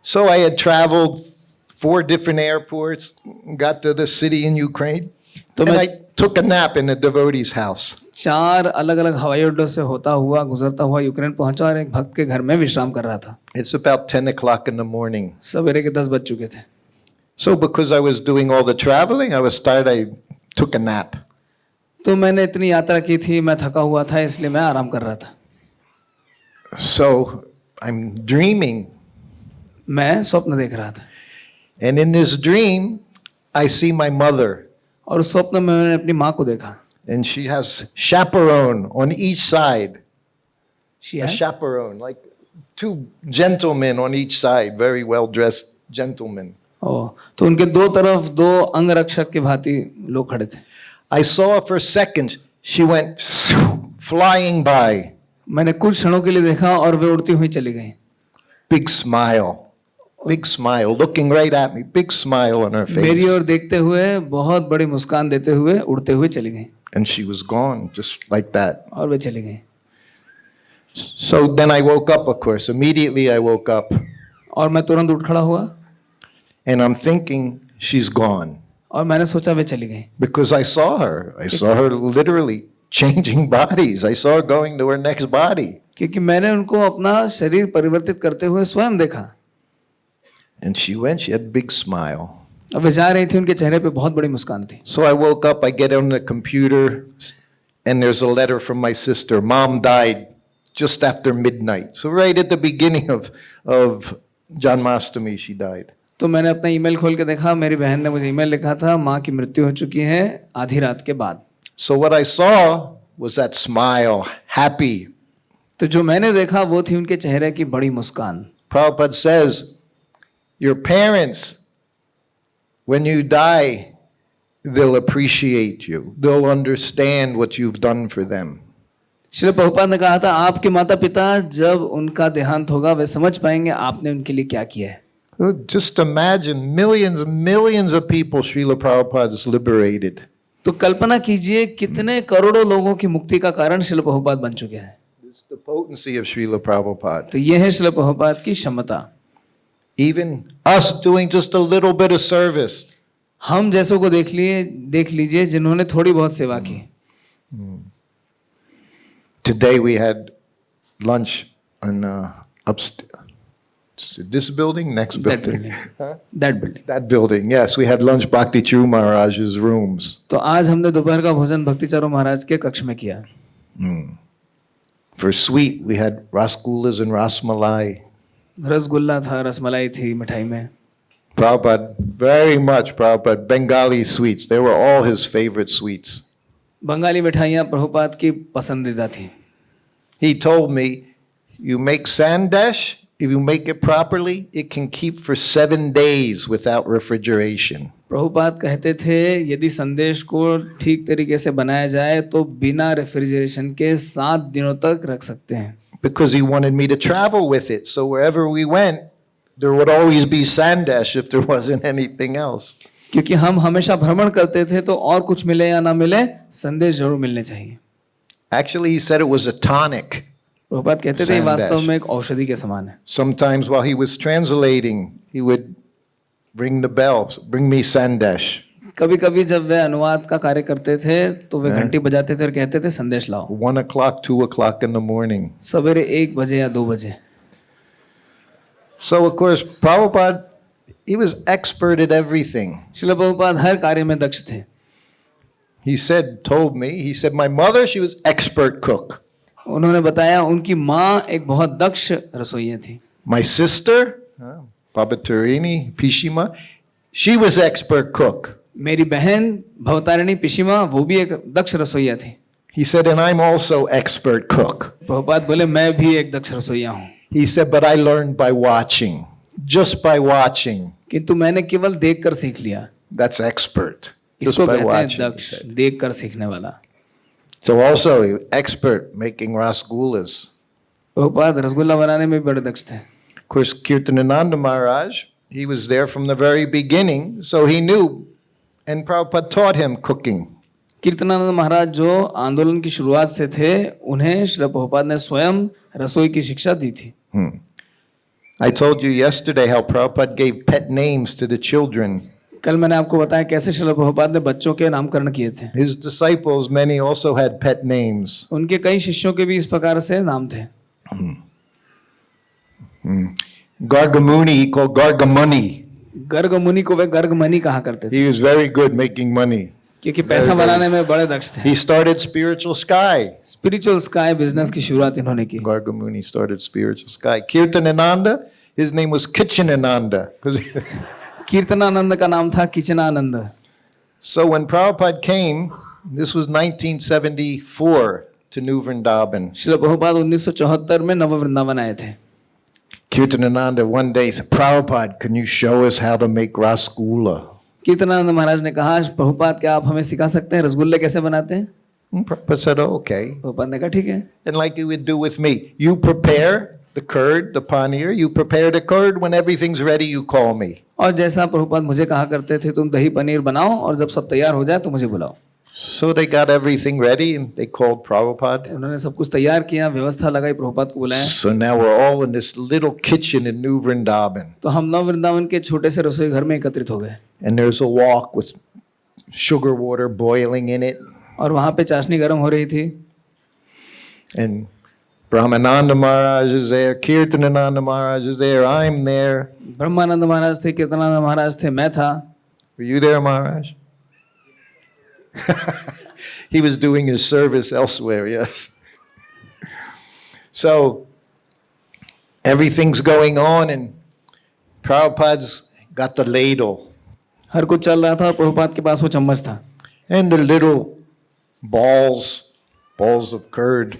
So I had traveled 4 different airports, got to the city in Ukraine, तो and मैं I took a nap in a devotee's house. 4 अलग अलग हवाई अड्डों से होता हुआ गुजरता हुआ यूक्रेन पहुंचा और एक भक्त के घर में विश्राम कर रहा था। It's about 10 o'clock in the morning. सवेरे के 10 बज चुके थे। So because I was doing all the traveling, I was tired, I took a nap. तो मैंने इतनी यात्रा की थी, मैं थका हुआ था, इसलिए मैं आराम कर रहा था। So I'm dreaming, मैं स्वप्न देख रहा था and in this dream, I see my mother, और उस स्वप्न में मैंने अपनी माँ को देखा। and she has chaperone on each side. She A has- chaperone, like 2 gentlemen on each side, very well dressed gentlemen. ओह, तो उनके दो तरफ 2 अंगरक्षक के भांति लोग खड़े थे। I saw her for seconds. She went flying by. मैंने कुछ क्षणों के लिए देखा और वे उड़ती हुई चली गई। Big smile, looking right at me. Big smile on her मेरी face. ओर देखते हुए बहुत बड़ी मुस्कान देते हुए उड़ते हुए चली गई And she was gone, just like that. और वे चली गई। So then I woke up, of course. Immediately I woke up. और मैं तुरंत उठ खड़ा हुआ And I'm thinking, she's gone. और मैंने सोचा वे चली गई, Because I saw her. I saw her literally changing bodies. I saw her going to her next body. क्योंकि मैंने उनको अपना शरीर परिवर्तित करते हुए स्वयं देखा। And she went, she had a big smile. अब वे जा रही थी, उनके चेहरे पे बहुत बड़ी मुस्कान थी। So I woke up, I get on the computer, and there's a letter from my sister. Mom died just after midnight. So right at the beginning of Janmashtami, she died. तो मैंने अपना ईमेल खोल के देखा, मेरी बहन ने मुझे ईमेल लिखा था, माँ की मृत्यु हो चुकी है आधी रात के बाद। So what I saw was that smile, happy. तो जो मैंने देखा वो थी उनके चेहरे की बड़ी मुस्कान। Prabhupada says, your parents, when you die, they'll appreciate you. They'll understand what you've done for them. Srila Prabhupada ने कहा था, आपके माता पिता जब उनका देहांत होगा वे समझ पाएंगे आपने उनके लिए क्या किया है। So just imagine millions and millions of people Srila Prabhupada has liberated. तो कल्पना कीजिए कितने करोड़ों लोगों की मुक्ति का कारण श्रील प्रभुपाद बन चुके हैं। It's the potency of Srila Prabhupada. तो ये है श्रील प्रभुपाद की क्षमता। Even us doing just a little bit of service. हम जैसों को देख लीजिए जिन्होंने थोड़ी बहुत सेवा की। Today we had lunch in upstairs. This building, next That building. building. That building. That building, yes. We had lunch Bhakti Churu Maharaj's rooms. तो आज हमने दोपहर का भोजन भक्ति चारू महाराज के कक्ष में किया। For sweet, we had rasgullas and rasmalai. Rasgulla था, रसमलाई थी मिठाई में। Prabhupada, very much Prabhupada, Bengali sweets. They were all his favorite sweets. Bengali मिठाइयाँ प्रभुपाद की पसंदीदा थी। He told me, you make sandesh, if you make it properly, it can keep for 7 days without refrigeration. Prabhupada कहते थे यदि संदेश को ठीक तरीके से बनाया जाए तो बिना रेफ्रिजरेशन के 7 दिनों तक रख सकते हैं। Because he wanted me to travel with it. So wherever we went, there would always be sandesh if there wasn't anything else. क्योंकि हम हमेशा भ्रमण करते थे तो और कुछ मिले या ना मिले संदेश जरूर मिलने चाहिए। Actually, he said it was a tonic. Prabhupada कहते थे ये वास्तव में एक औषधि के समान है। Sometimes while he was translating, he would ring the bell, bring me sandesh. कभी कभी जब वे अनुवाद का कार्य करते थे तो वे घंटी बजाते थे और कहते थे संदेश लाओ। 1 o'clock, 2 o'clock in the morning. सवेरे 1 बजे या 2 बजे। So of course, Prabhupada, he was expert at everything. Srila Prabhupada हर कार्य में दक्ष थे। He told me, my mother, she was expert cook. उन्होंने बताया उनकी माँ एक बहुत दक्ष रसोइया थी। My sister, Babatarini Pishima, she was expert cook. मेरी बहन भवतारिणी पिशिमा वो भी एक दक्ष रसोइया थी। He said, and I'm also expert cook. Prabhupada बोले मैं भी एक दक्ष रसोइया हूँ, He said, but I learned by watching, just by watching. किंतु मैंने केवल देख कर सीख लिया। That's expert, just इसको by कहते हैं watching. he Daksha, said. देख कर सीखने वाला। So also expert making rasgullas. Prabhupada rasgulla बनाने में भी बड़े दक्ष थे। Of course, Kirtanananda Maharaj, he was there from the very beginning, so he knew, and Prabhupada taught him cooking. Kirtanananda महाराज जो आंदोलन की शुरुआत से थे, उन्हें श्रील प्रभुपाद ने स्वयं रसोई की शिक्षा दी थी। I told you yesterday how Prabhupada gave pet names to the children. कल मैंने आपको बताया कैसे श्रील प्रभुपाद ने बच्चों के नामकरण किए थे। His disciples, many also had pet names. उनके कई शिष्यों के भी इस प्रकार से नाम थे। Gargamuni, he called Gargamuni. Garg मुनि को वे गर्ग मणि कहा करते थे, He was very good making money. क्योंकि पैसा बनाने में बड़े दक्ष थे। He started Spiritual Sky. Spiritual sky business की शुरुआत इन्होंने की। Gargamuni started Spiritual Sky. Kirtanananda, his name was Kitchenananda. Kirtanananda का नाम था किचनानंद। So when Prabhupada came, this was 1974 to New Vrindavan. Srila Prabhupada 1974 में नव वृंदावन आए थे। Kirtanananda one day said, Prabhupada, can you show us how to make rasgulla? Kirtanananda महाराज ने कहा, प्रभुपाद क्या आप हमें सिखा सकते हैं रसगुल्ले कैसे बनाते हैं? And Prabhupada said, oh, okay. Prabhupada ने कहा ठीक है। And like you would do with me, you prepare the curd, the paneer, you prepare the curd. When everything's ready, you call me. और जैसा प्रभुपाद मुझे कहा करते थे, तुम दही पनीर बनाओ और जब सब तैयार हो जाए तो मुझे बुलाओ। So they got everything ready and they called Prabhupada. उन्होंने सब कुछ तैयार किया, व्यवस्था लगाई, प्रभुपाद को बुलाया। So now we're all in this little kitchen in New Vrindavan. तो हम नव वृंदावन के छोटे से रसोई घर में एकत्रित हो गए And there's a wok with sugar water boiling in it. और वहां पे चाशनी गर्म हो रही थी। And Brahmananda Maharaj is there, Kirtanananda Maharaj is there, I'm there. ब्रह्मानंद महाराज थे, कीर्तनानंद महाराज थे, मैं था। Were you there, Maharaj? He was doing his service elsewhere, yes. So everything's going on, and Prabhupada's got the ladle. हर कुछ चल रहा था और प्रभुपाद के पास वो चम्मच था And the little balls of curd.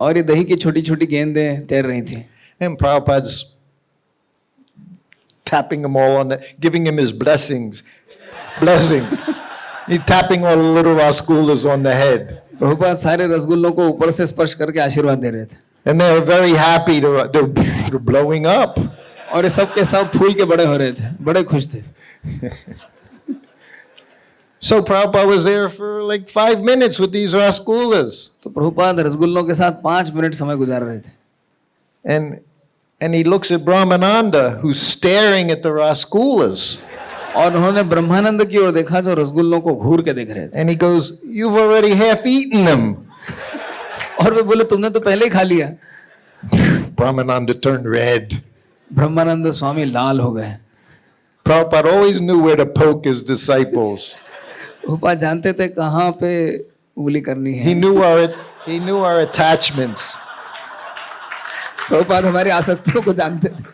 और ये दही की छोटी छोटी गेंदें तैर रही थी। And Prabhupada's tapping them all on the, giving him his blessings. Blessing. He's tapping all the little rasgullas on the head. Prabhupada सारे रसगुल्लों को ऊपर से स्पर्श करके आशीर्वाद दे रहे थे। And they're very happy. They're blowing up. और ये सब के सब फूल के बड़े हो रहे थे, बड़े खुश थे। So Prabhupada was there for like 5 minutes with these rasgullas. तो प्रभुपाद रसगुल्लों के साथ 5 मिनट समय गुजार रहे थे। And he looks at Brahmananda, who's staring at the rasgullas. और उन्होंने ब्रह्मानंद की ओर देखा जो रसगुल्लों को घूर के देख रहे थे। And he goes, you've already half eaten them. और वे बोले तुमने तो पहले ही खा लिया। Brahmananda turned red. ब्रह्मानंद स्वामी लाल हो गए। Prabhupada always knew where to poke his disciples. Prabhupada जानते थे कहाँ पे उंगली करनी है। He knew our attachments. Prabhupada हमारी आसक्तियों को जानते थे।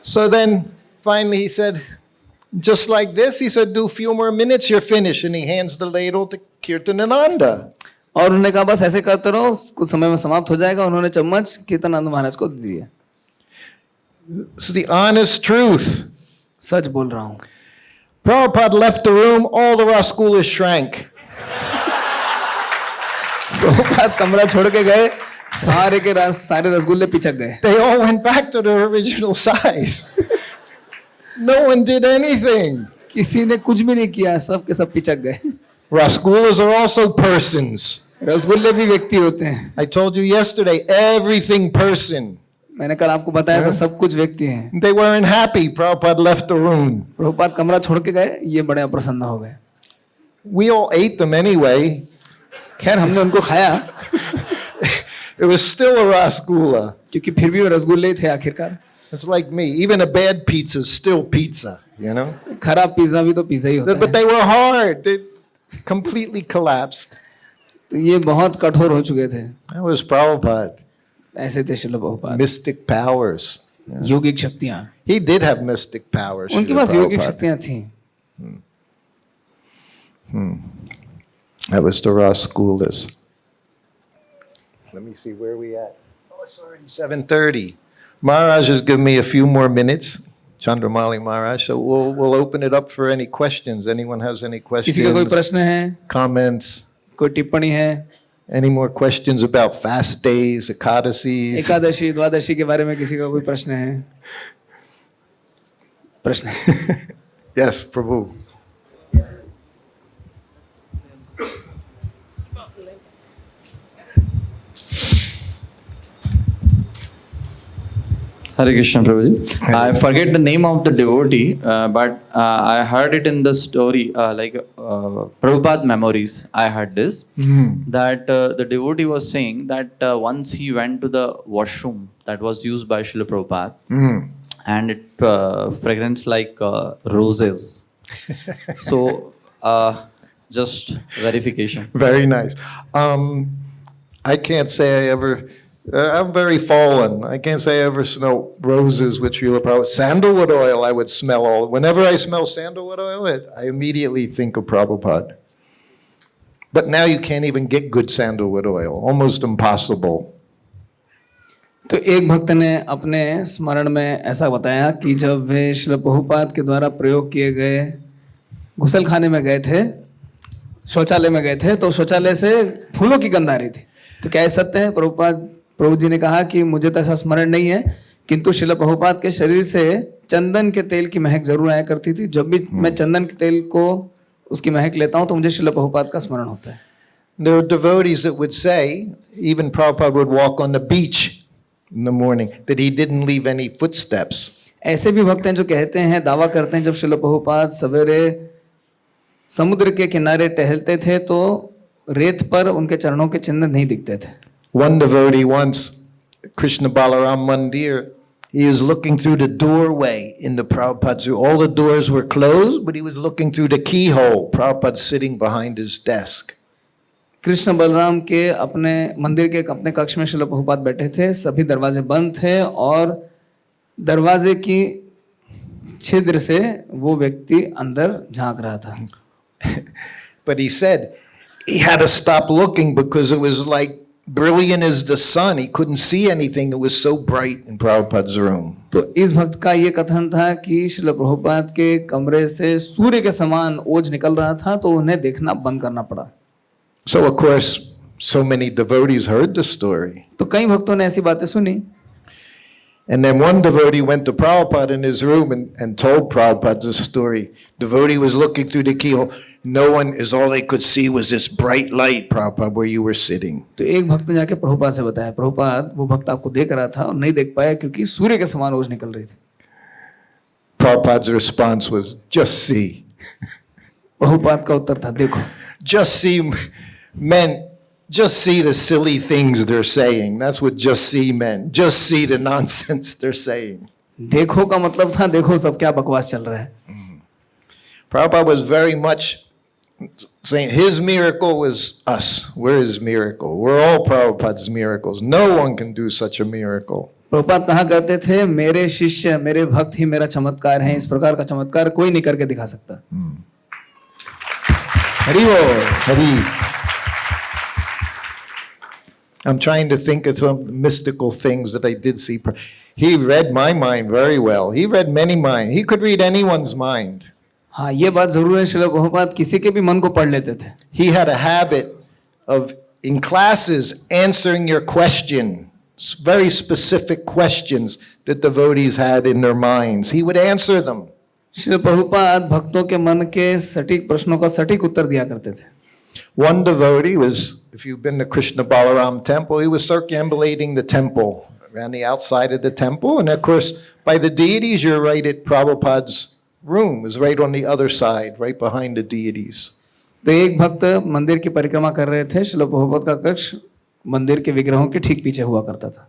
So then finally he said, just like this, he said, do a few more minutes, you're finished. And he hands the ladle to Kirtanananda. और उन्होंने कहा बस ऐसे करते रहो, कुछ समय में समाप्त हो जाएगा। उन्होंने चम्मच कीर्तनानंद महाराज को दे दिया। So the honest truth. सच बोल रहा हूँ। Prabhupada left the room, all the rasgullas shrank. Prabhupada कमरा छोड़ के गए, सारे रसगुल्ले पिचक गए। They all went back to their original size. No one did anything. किसी ने कुछ भी नहीं किया, सब के सब पिचक गए। Rasgullas are also persons. रसगुल्ले भी व्यक्ति होते हैं। I told you yesterday, everything person. मैंने कल आपको बताया था सब कुछ व्यक्ति हैं। They weren't happy. Prabhupada left the room. Prabhupada कमरा छोड़ के गए, ये बड़े अप्रसन्न हो गए। We all ate them anyway. खैर हमने उनको खाया, It was still a rasgulla. क्योंकि फिर भी वो रसगुल्ले ही थे आखिरकार। It's like me. Even a bad pizza is still pizza, you know? खराब पिज्जा भी तो पिज्जा ही होता But है। they were hard. They completely collapsed. तो ये बहुत कठोर हो चुके थे। That was Prabhupada. ऐसे थे श्रील प्रभुपाद। Mystic powers. योगिक शक्तियाँ, He did have mystic powers. उनके Srila पास योगिक Prabhupada. शक्तियाँ थी। That was the Ross School list. Let me see where we at. Oh, it's already 7:30. Maharaj has given me a few more minutes, Chandramali Maharaj, so we'll open it up for any questions. Anyone has any किसी का कोई questions, प्रश्न है, comments, कोई टिप्पणी है? any more questions about fast days, Ekadasis? Ekadashi द्वादशी के बारे में किसी का कोई प्रश्न है? प्रश्न? Yes, Prabhu. Hare Krishna Prabhuji. I forget the name of the devotee, but I heard it in the story, Prabhupada Memories. I heard this, that the devotee was saying that once he went to the washroom that was used by Srila Prabhupada, and it fragrance like roses. So, just verification. Very nice. I can't say I ever. I'm very fallen. I can't say I ever smelled roses with Srila Prabhupada. Sandalwood oil, I would smell all. Whenever I smell sandalwood oil, I immediately think of Prabhupada. But now you can't even get good sandalwood oil. Almost impossible. तो एक भक्त ने अपने स्मरण में ऐसा बताया कि जब वे श्रील प्रभुपाद के द्वारा प्रयोग किए गए गुसल खाने में गए थे, शौचालय में गए थे, तो शौचालय से फूलों की गंध आ रही थी. तो क्या ये सत्य है? प्रभु जी ने कहा कि मुझे तो ऐसा स्मरण नहीं है, किंतु श्रील प्रभुपाद के शरीर से चंदन के तेल की महक जरूर आया करती थी. जब भी मैं चंदन के तेल को उसकी महक लेता हूं तो मुझे श्रील प्रभुपाद का स्मरण होता है. There are devotees that would say, even Prabhupada would walk on the beach in the morning, that he didn't leave any footsteps. ऐसे भी भक्त हैं जो कहते हैं, दावा करते हैं, जब श्रील प्रभुपाद सवेरे समुद्र के किनारे टहलते थे तो रेत पर उनके चरणों के चिन्ह नहीं दिखते थे. One devotee once, Krishna Balaram Mandir, he was looking through the doorway in the Prabhupada's room. All the doors were closed, but he was looking through the keyhole. Prabhupada sitting behind his desk. Krishna Balram के अपने मंदिर के अपने कक्ष में श्रील प्रभुपाद बैठे थे, सभी दरवाजे बंद थे और दरवाजे की छिद्र से वो व्यक्ति अंदर झांक रहा था. But he said he had to stop looking because it was like brilliant as the sun. He couldn't see anything. It was so bright in Prabhupada's room. तो इस भक्त का ये कथन था कि श्रील प्रभुपाद के कमरे से सूर्य के समान ओज निकल रहा था, तो उन्हें देखना बंद करना पड़ा. So of course, so many devotees heard the story. तो कई भक्तों ने ऐसी बातें सुनी. And then one devotee went to Prabhupada in his room and told Prabhupada the story. Devotee was looking through the keyhole. No one, is all they could see was this bright light, Prabhupada, where you were sitting. तो एक भक्त ने जाके प्रभुपाद से बताया, प्रभुपाद वो भक्त आपको देख रहा था और नहीं देख पाया क्योंकि सूर्य के समान ओज निकल रही थी. Prabhupada's response was, just see. Prabhupada का उत्तर था, देखो. Just see, meant, just see the silly things they're saying. That's what just see meant. Just see the nonsense they're saying. देखो का मतलब था, देखो सब क्या बकवास चल रहा है. Prabhupada was very much saying his miracle was us. We're his miracle. We're all Prabhupada's miracles. No one can do such a miracle. Prabhupada कहा करते थे, मेरे शिष्य, मेरे भक्त ही मेरा चमत्कार हैं. इस प्रकार का चमत्कार कोई नहीं करके दिखा सकता. Hari Bol. Hari. I'm trying to think of some mystical things that I did see. He read my mind very well. He read many minds. He could read anyone's mind. हाँ, ये बात जरूर है, श्रील प्रभुपाद किसी के भी मन को पढ़ लेते थे. He had a habit of, in classes, answering your question, very specific questions that devotees had in their minds. He would answer them. Srila Prabhupada भक्तों के मन के सटीक प्रश्नों का सटीक उत्तर दिया करते थे. One devotee was, if you've been to Krishna Balaram temple, he was circumambulating the temple, around the outside of the temple. And of course, by the deities, you're right at Prabhupada's room, is right on the other side, right behind the deities. तो एक भक्त मंदिर की परिक्रमा कर रहे थे. श्रील प्रभुपाद का कक्ष मंदिर के विग्रहों के ठीक पीछे हुआ करता था.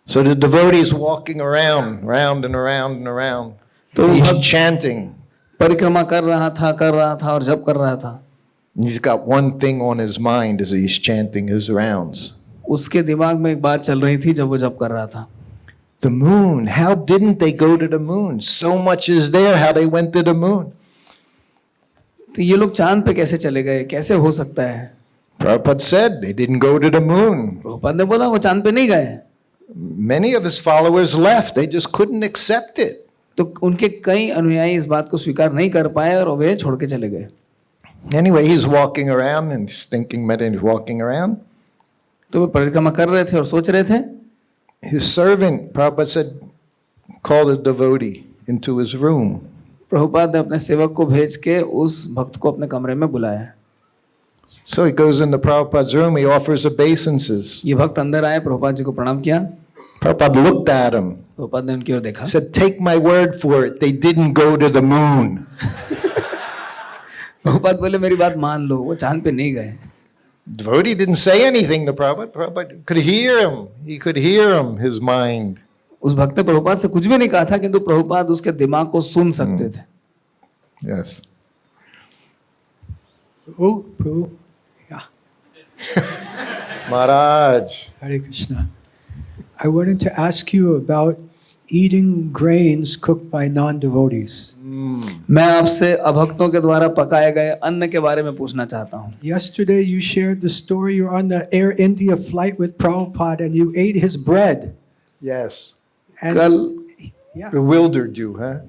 So the devotees walking around, round and around and around, तो each chanting. परिक्रमा कर रहा था और जप कर रहा था. He's got one thing on his mind as he's chanting his rounds. उसके दिमाग में एक बात चल रही थी जब वो जप कर रहा था. The moon, how didn't they go to the moon? So much is there, how they went to the moon. तो ये लोग चांद पे कैसे चले गए, कैसे हो सकता है? Prabhupada said they didn't go to the moon. Prabhupada ने बोला वो चांद पे नहीं गए। Many of his followers left. They just couldn't accept it. तो उनके कई अनुयायी इस बात को स्वीकार नहीं कर पाए और वे छोड़ के चले गए। Anyway, he's walking around and he's thinking, he's walking around. तो वे परिक्रमा कर रहे थे और सोच रहे थे। His servant, Prabhupada said, called a devotee into his room. Prabhupada ने अपने सेवक को भेज के उस भक्त को अपने कमरे में बुलाया। So he goes into Prabhupada's room, he offers obeisances. ये भक्त अंदर आए, प्रभुपाद जी को प्रणाम किया। Prabhupada looked at him, Prabhupada ने उनकी ओर देखा। said, take my word for it, they didn't go to the moon. Prabhupada बोले मेरी बात मान लो, वो चांद पे नहीं गए। Devotee didn't say anything to Prabhupada. Prabhupada could hear him. He could hear him, his mind. उस भक्त ने प्रभुपाद से कुछ भी नहीं कहा था, किंतु प्रभुपाद उसके दिमाग को सुन सकते थे। Yes. Oh, Prabhu. Yeah. Maharaj. Hare Krishna. I wanted to ask you about eating grains cooked by non-devotees. मैं आपसे अभक्तों के द्वारा पकाए गए अन्न के बारे में पूछना चाहता हूँ। Yesterday you shared the story you're on the Air India flight with Prabhupada and you ate his bread. Yes. And कल yeah. Bewildered you, huh?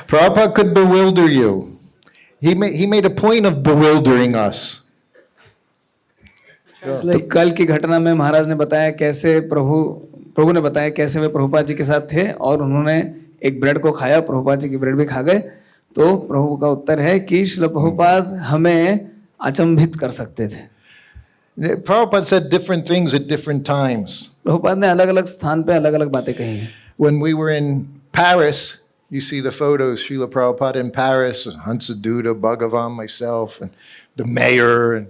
Prabhupada could bewilder you. He made a point of bewildering us. तो कल की घटना में महाराज ने बताया कैसे प्रभु ने बताया कैसे वे प्रभुपाद जी के साथ थे और उन्होंने एक ब्रेड को खाया, प्रभुपाद जी की ब्रेड भी खा गए। तो प्रभु का उत्तर है कि श्रील प्रभुपाद हमें अचंभित कर सकते थे। Prabhupada said different things at different times. Prabhupada ने अलग अलग स्थान पे अलग अलग बातें कही हैं। When we were in Paris, you see the photos, Srila Prabhupada in Paris, Hansaduta, Bhagavan, myself, and the mayor. And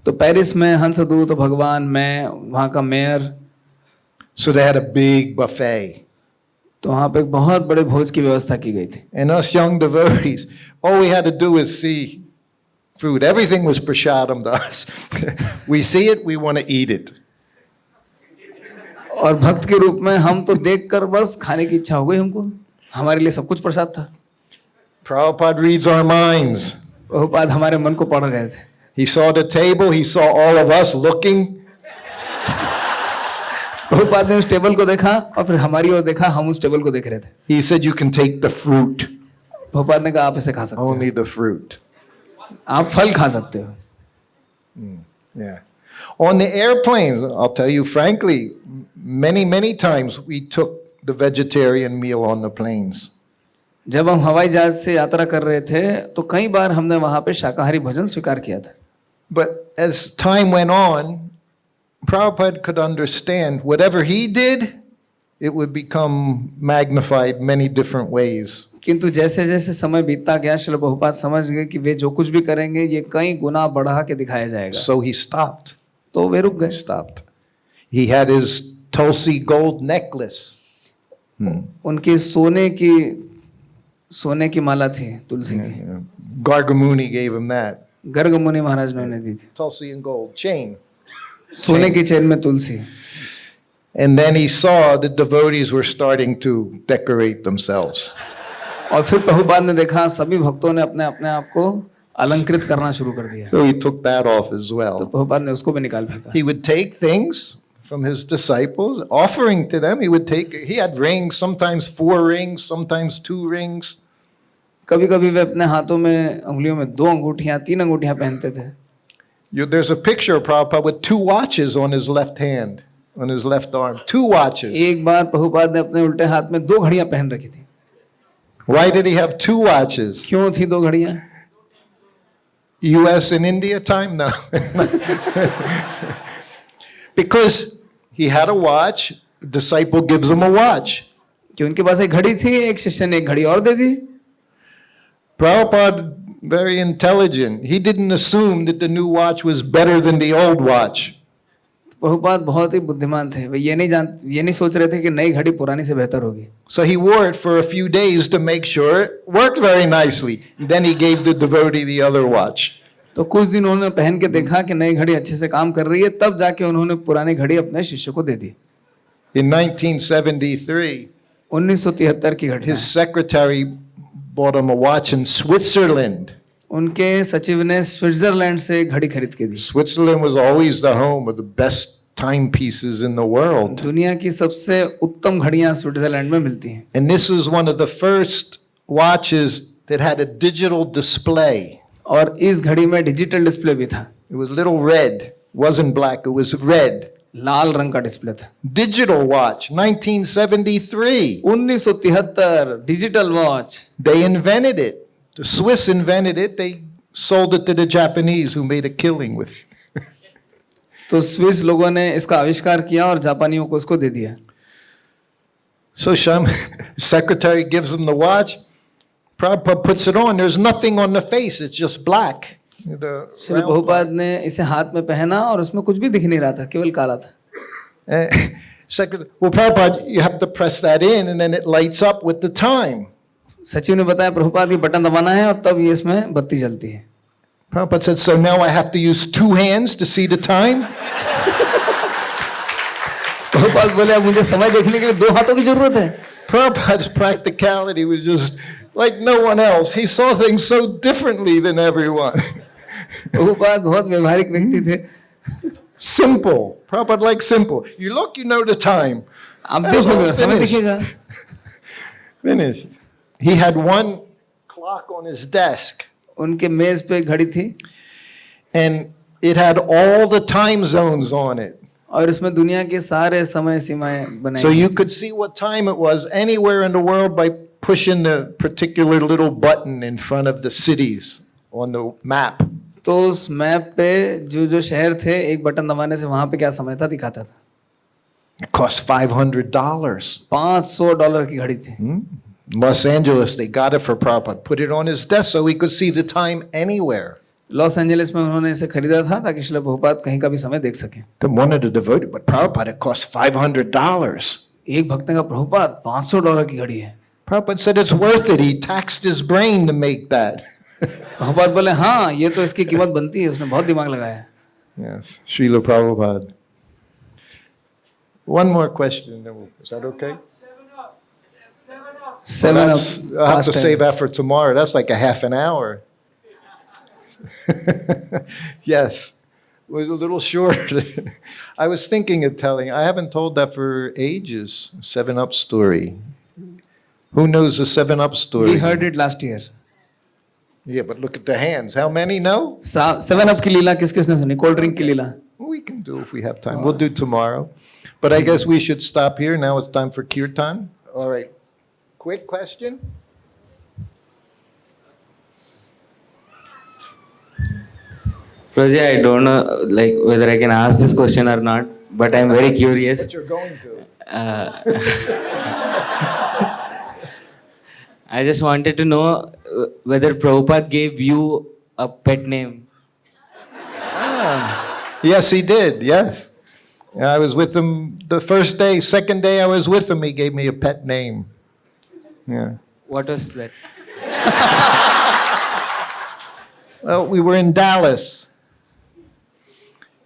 तो पेरिस में हंसदूत, भगवान, मैं, वहाँ का mayor. so they had a big buffet. तो वहाँ पे एक बहुत बड़े भोज की व्यवस्था की गई थी। And us young devotees, all we had to do was see food. Everything was prasadam to us. We see it, we want to eat it. और भक्त के रूप में हम तो देखकर बस खाने की इच्छा हो गई हमको, हमारे लिए सब कुछ प्रसाद था। Prabhupada reads our minds. Prabhupada हमारे मन को पढ़ रहे थे। He saw the table, he saw all of us looking. Prabhupada ने उस टेबल को देखा और फिर हमारी ओर देखा, हम उस टेबल को देख रहे थे। He said, you can take the fruit, Prabhupada ने कहा आप इसे खा सकते हो, only the fruit. आप फल खा सकते हो। Yeah. On the airplanes, I'll tell you frankly, many times we took the vegetarian meal on the planes. जब हम हवाई जहाज से यात्रा कर रहे थे तो कई बार हमने वहां पे शाकाहारी भोजन स्वीकार किया था। But as time went on, Prabhupada could understand whatever he did, it would become magnified many different ways. किंतु जैसे जैसे समय बीतता गया, श्रील प्रभुपाद समझ गए कि वे जो कुछ भी करेंगे ये कई गुना बढ़ा के दिखाया जाएगा। So he stopped. तो वे रुक गए। Stopped. He had his Tulsi gold necklace. उनकी सोने की माला थी तुलसी की। Gargamuni gave him that. Garg मुनि महाराज ने उन्हें दी थी। Tulsi and gold chain. सोने की चेन में तुलसी। And then he saw the devotees were starting to decorate themselves. और फिर प्रभुपाद ने देखा सभी भक्तों ने अपने आप को अलंकृत करना शुरू कर दिया। So he took that off as तो well. प्रभुपाद ने उसको भी निकाल फेंका। He would take things from his disciples, offering to them. He had rings, sometimes 4 rings, sometimes 2 rings. कभी कभी वे अपने हाथों में उंगलियों में 2 अंगूठियां 3 अंगूठियां पहनते थे। There's a picture of Prabhupada with 2 watches on his left hand, on his left arm. 2 watches. एक बार प्रभुपाद ने अपने उल्टे हाथ में 2 घड़ियां पहन रखी थी। Why did he have 2 watches? क्यों थी 2 घड़ियां? US and India time? No. Because he had a watch, the disciple gives him a watch. कि उनके पास एक घड़ी थी, एक शिष्य ने एक घड़ी और दे दी। Prabhupada, very intelligent. He didn't assume that the new watch was better than the old watch. Prabhupada बहुत ही बुद्धिमान थे, वे ये नहीं सोच रहे थे कि नई घड़ी पुरानी से बेहतर होगी। So he wore it for a few days to make sure it worked very nicely. Then he gave the devotee the other watch. तो कुछ दिन उन्होंने पहन के देखा कि नई घड़ी अच्छे से काम कर रही है, तब जाके उन्होंने पुरानी घड़ी अपने शिष्य को दे दी। In 1973, 1973 की घटना। his secretary bought him a watch in Switzerland. उनके सचिव ने स्विट्जरलैंड से घड़ी खरीद के दी। Switzerland was always the home of the best timepieces in the world. दुनिया की सबसे उत्तम घड़ियां स्विट्जरलैंड में मिलती हैं। And this is one of the first watches that had a digital display. और इस घड़ी में डिजिटल डिस्प्ले भी था। It was little red, wasn't black, it was red. लाल रंग का डिस्प्ले था। Digital watch, 1973. 1973 digital watch. They invented it. The Swiss invented it. They sold it to the Japanese who made a killing with it. तो Swiss लोगों ने इसका आविष्कार किया और जापानियों को इसको दे दिया। So Sham, secretary gives him the watch. Prabhupada puts it on. There's nothing on the face. It's just black. Shri Prabhupada ने इसे हाथ में पहना और उसमें कुछ भी दिख नहीं रहा था, केवल काला था। Well, Prabhupada, you have to press that in and then it lights up with the time. सचिव ने बताया प्रभुपाद की बटन दबाना है और तब ये इसमें बत्ती जलती है। Prabhupada said, so now I have to use 2 hands to see the time? Prabhupada बोले अब मुझे समय देखने के लिए 2 हाथों की जरूरत है। Prabhupada's practicality was just like no one else. He saw things so differently than everyone. Prabhupada बहुत व्यवहारिक व्यक्ति थे। Simple. Prabhupada likes simple. You look, you know the time. आप That's all, देखोगे समय finished. दिखेगा। Finished. He had one clock on his desk उनके मेज पे घड़ी थी and it had all the time zones on it. और इसमें दुनिया के सारे समय सीमाएं बनाई So हुई you थी। could see what time it was anywhere in the world by pushing the particular little button in front of the cities on the map. तो उस मैप पे जो जो शहर थे एक बटन दबाने से वहां पे क्या समय था दिखाता था। It cost $500. $500 की घड़ी थी। Los Angeles, they got it for Prabhupada. Put it on his desk so he could see the time anywhere. Los Angeles में उन्होंने इसे खरीदा था ताकि श्रील प्रभुपाद कहीं का भी समय देख सकें। Then one of the devotees, but Prabhupada, it cost $500. एक भक्त ने कहा प्रभुपाद $500 की घड़ी है। Prabhupada said it's worth it. He taxed his brain to make that. Prabhupada बोले हाँ ये तो इसकी कीमत बनती है, उसने बहुत दिमाग लगाया है। Yes, Srila Prabhupada. One more question. Is that okay? 7 I'll of have to past save time। that for tomorrow. That's like a half an hour. Yes, it was a little short. I was thinking of telling. I haven't told that for ages. 7-Up story. Who knows the 7-Up story? We heard it last year। Yeah, but look at the hands. How many know? 7 up की लीला किस किसने सुनी? Cold drink की लीला। We can do if we have time. We'll do tomorrow. But I guess we should stop here. Now it's time for kirtan. All right. Quick question. Prabhuji, I don't know like whether I can ask this question or not, but I'm very curious. But you're going to. I just wanted to know whether Prabhupada gave you a pet name. Yes, he did. Yes. I was with him the first day. Second day I was with him, he gave me a pet name. Yeah. What was that? Well, we were in Dallas.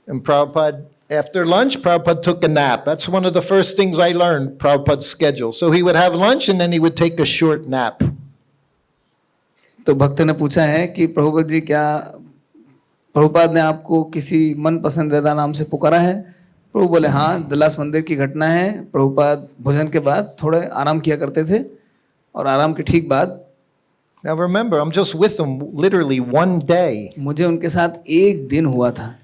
And Prabhupada, after lunch, Prabhupada took a nap. That's one of the first things I learned, Prabhupada's schedule. So he would have lunch and then he would take a short nap. तो भक्त ने पूछा है कि प्रभुपाद जी क्या प्रभुपाद ने आपको किसी मन पसंदीदा नाम से पुकारा है? प्रभु बोले हाँ, दलास मंदिर की घटना है। प्रभुपाद भोजन के बाद थोड़े आराम किया करते थे और आराम के ठीक बाद Now remember, I'm just with him literally one day. मुझे उनके साथ एक दिन हुआ था।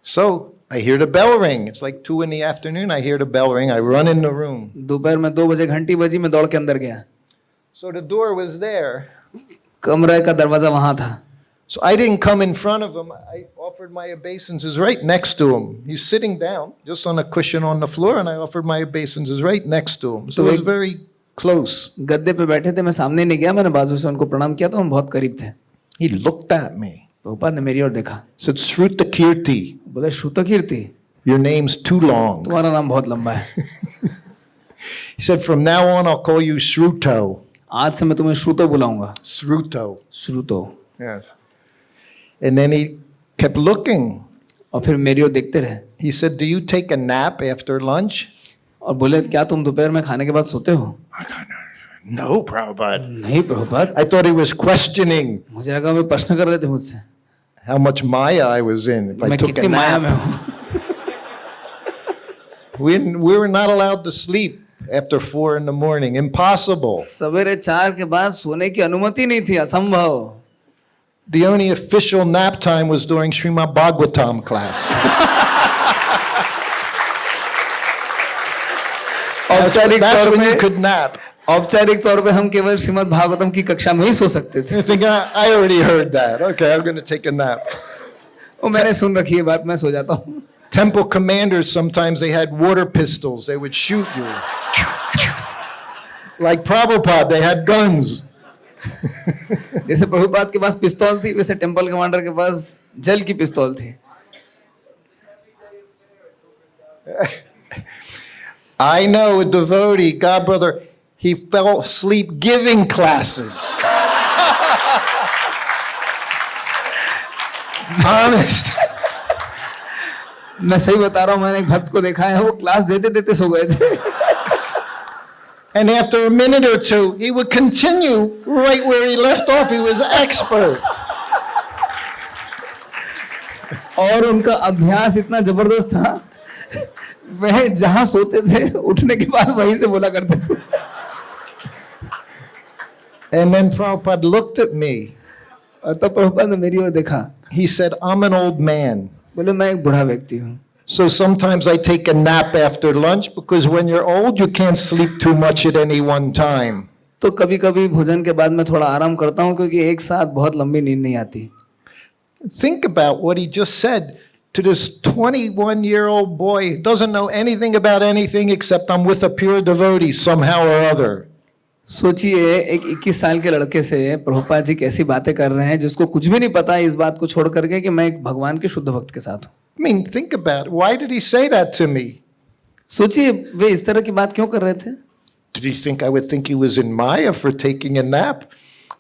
So I hear the bell ring. It's like 2 in the afternoon. I hear the bell ring. I run in the room. दोपहर में 2 बजे घंटी बजी, मैं दौड़ के अंदर गया। So the door was there. कमरे का दरवाजा वहां था। So I didn't come in front of him. I offered my obeisances right next to him. He's sitting down just on a cushion on the floor, and I offered my obeisances right next to him. So it was very close. गद्दे पे बैठे थे, मैं सामने नहीं गया, मैंने बाजू से उनको प्रणाम किया तो हम बहुत करीब थे। He looked at me. Prabhupada ने मेरी ओर देखा, Said, Sruta Kirti, बोले श्रुत कीर्ति, your name's too long. तुम्हारा नाम बहुत लंबा है। He said, from now on, I'll call you Sruto. आज से मैं तुम्हें श्रुतो बुलाऊंगा। Sruto. श्रुतो। Yes. And then he kept looking. और फिर मेरी ओर देखते रहे He said, do you take a nap after lunch? और बोले क्या तुम दोपहर में खाने के बाद सोते हो? No, Prabhupada. नहीं Prabhupada, I thought he was questioning मुझे लगा वे प्रश्न कर रहे थे मुझसे, how much Maya I was in if I मैं took कितनी a माया में nap. हूँ. We were not allowed to sleep after 4 in the morning. Impossible. सवेरे 4 के बाद सोने की अनुमति नहीं थी, असंभव. The only official nap time was during Srimad Bhagavatam class. औपचारिक That's तौर when you पे could nap. औपचारिक तौर पे हम केवल श्रीमद् भागवतम की कक्षा में ही सो सकते थे. You think, I already heard that. Okay, I'm going to take a nap. वो मैंने सुन रखी है बात, मैं सो जाता हूँ. Temple commanders, sometimes they had water pistols. They would shoot you. Like Prabhupada, they had guns. जैसे प्रभुपाद के पास पिस्तौल थी, वैसे टेम्पल कमांडर के पास जल की पिस्तौल थी. I know a devotee, God brother, he fell asleep giving classes. Honest. मैं सही बता रहा हूँ, मैंने एक भक्त को देखा है, वो क्लास देते देते सो गए थे. And after a minute or two, he would continue right where he left off. He was expert. और उनका अभ्यास इतना जबरदस्त था, वह जहां सोते थे उठने के बाद वहीं से बोला करते थे. And then Prabhupada looked at me. और तब प्रभुपाद ने मेरी ओर देखा, He said, I'm an old man. बोले मैं एक बूढ़ा व्यक्ति हूँ, So sometimes I take a nap after lunch because when you're old, you can't sleep too much at any one time. तो कभी कभी भोजन के बाद मैं थोड़ा आराम करता हूँ, क्योंकि एक साथ बहुत लंबी नींद नहीं आती. Think about what he just said to this 21-year-old boy who doesn't know anything about anything except I'm with a pure devotee somehow or other. सोचिए, एक 21 साल के लड़के से प्रभुपाद जी कैसी बातें कर रहे हैं, जिसको कुछ भी नहीं पता है इस बात को छोड़ करके कि मैं एक भगवान के शुद्ध भक्त के साथ हूँ. I mean, think about it. Why did he say that to me? सोचिए, वे इस तरह की बात क्यों कर रहे थे? Did he think I would think he was in Maya for taking a nap?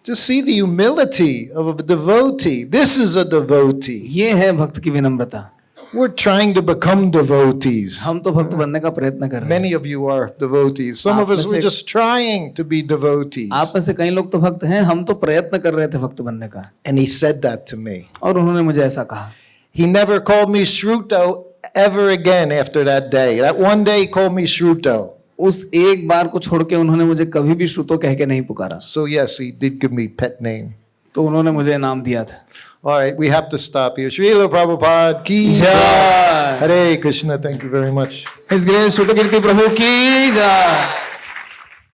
Just see the humility of a devotee. This is a devotee. ये है भक्त की विनम्रता. We're trying to become devotees. हम तो भक्त बनने का प्रयत्न कर रहे हैं. Many of you are devotees. Some of us were just trying to be devotees. आप में से कई लोग तो भक्त हैं, हम तो प्रयत्न कर रहे थे भक्त बनने का. And he said that to me. और उन्होंने मुझे ऐसा कहा. He never called me Shruto ever again after that day. That one day he called me Shruto. उस एक बार को छोड़ के उन्होंने मुझे कभी भी श्रुतो कह के नहीं पुकारा. So yes, he did give me pet name. तो उन्होंने मुझे नाम दिया था. All right, we have to stop here. Srila Prabhupada ki jai. जय. Hare Krishna. Thank you very much. His Grace श्रुत कीर्ति प्रभु की जय.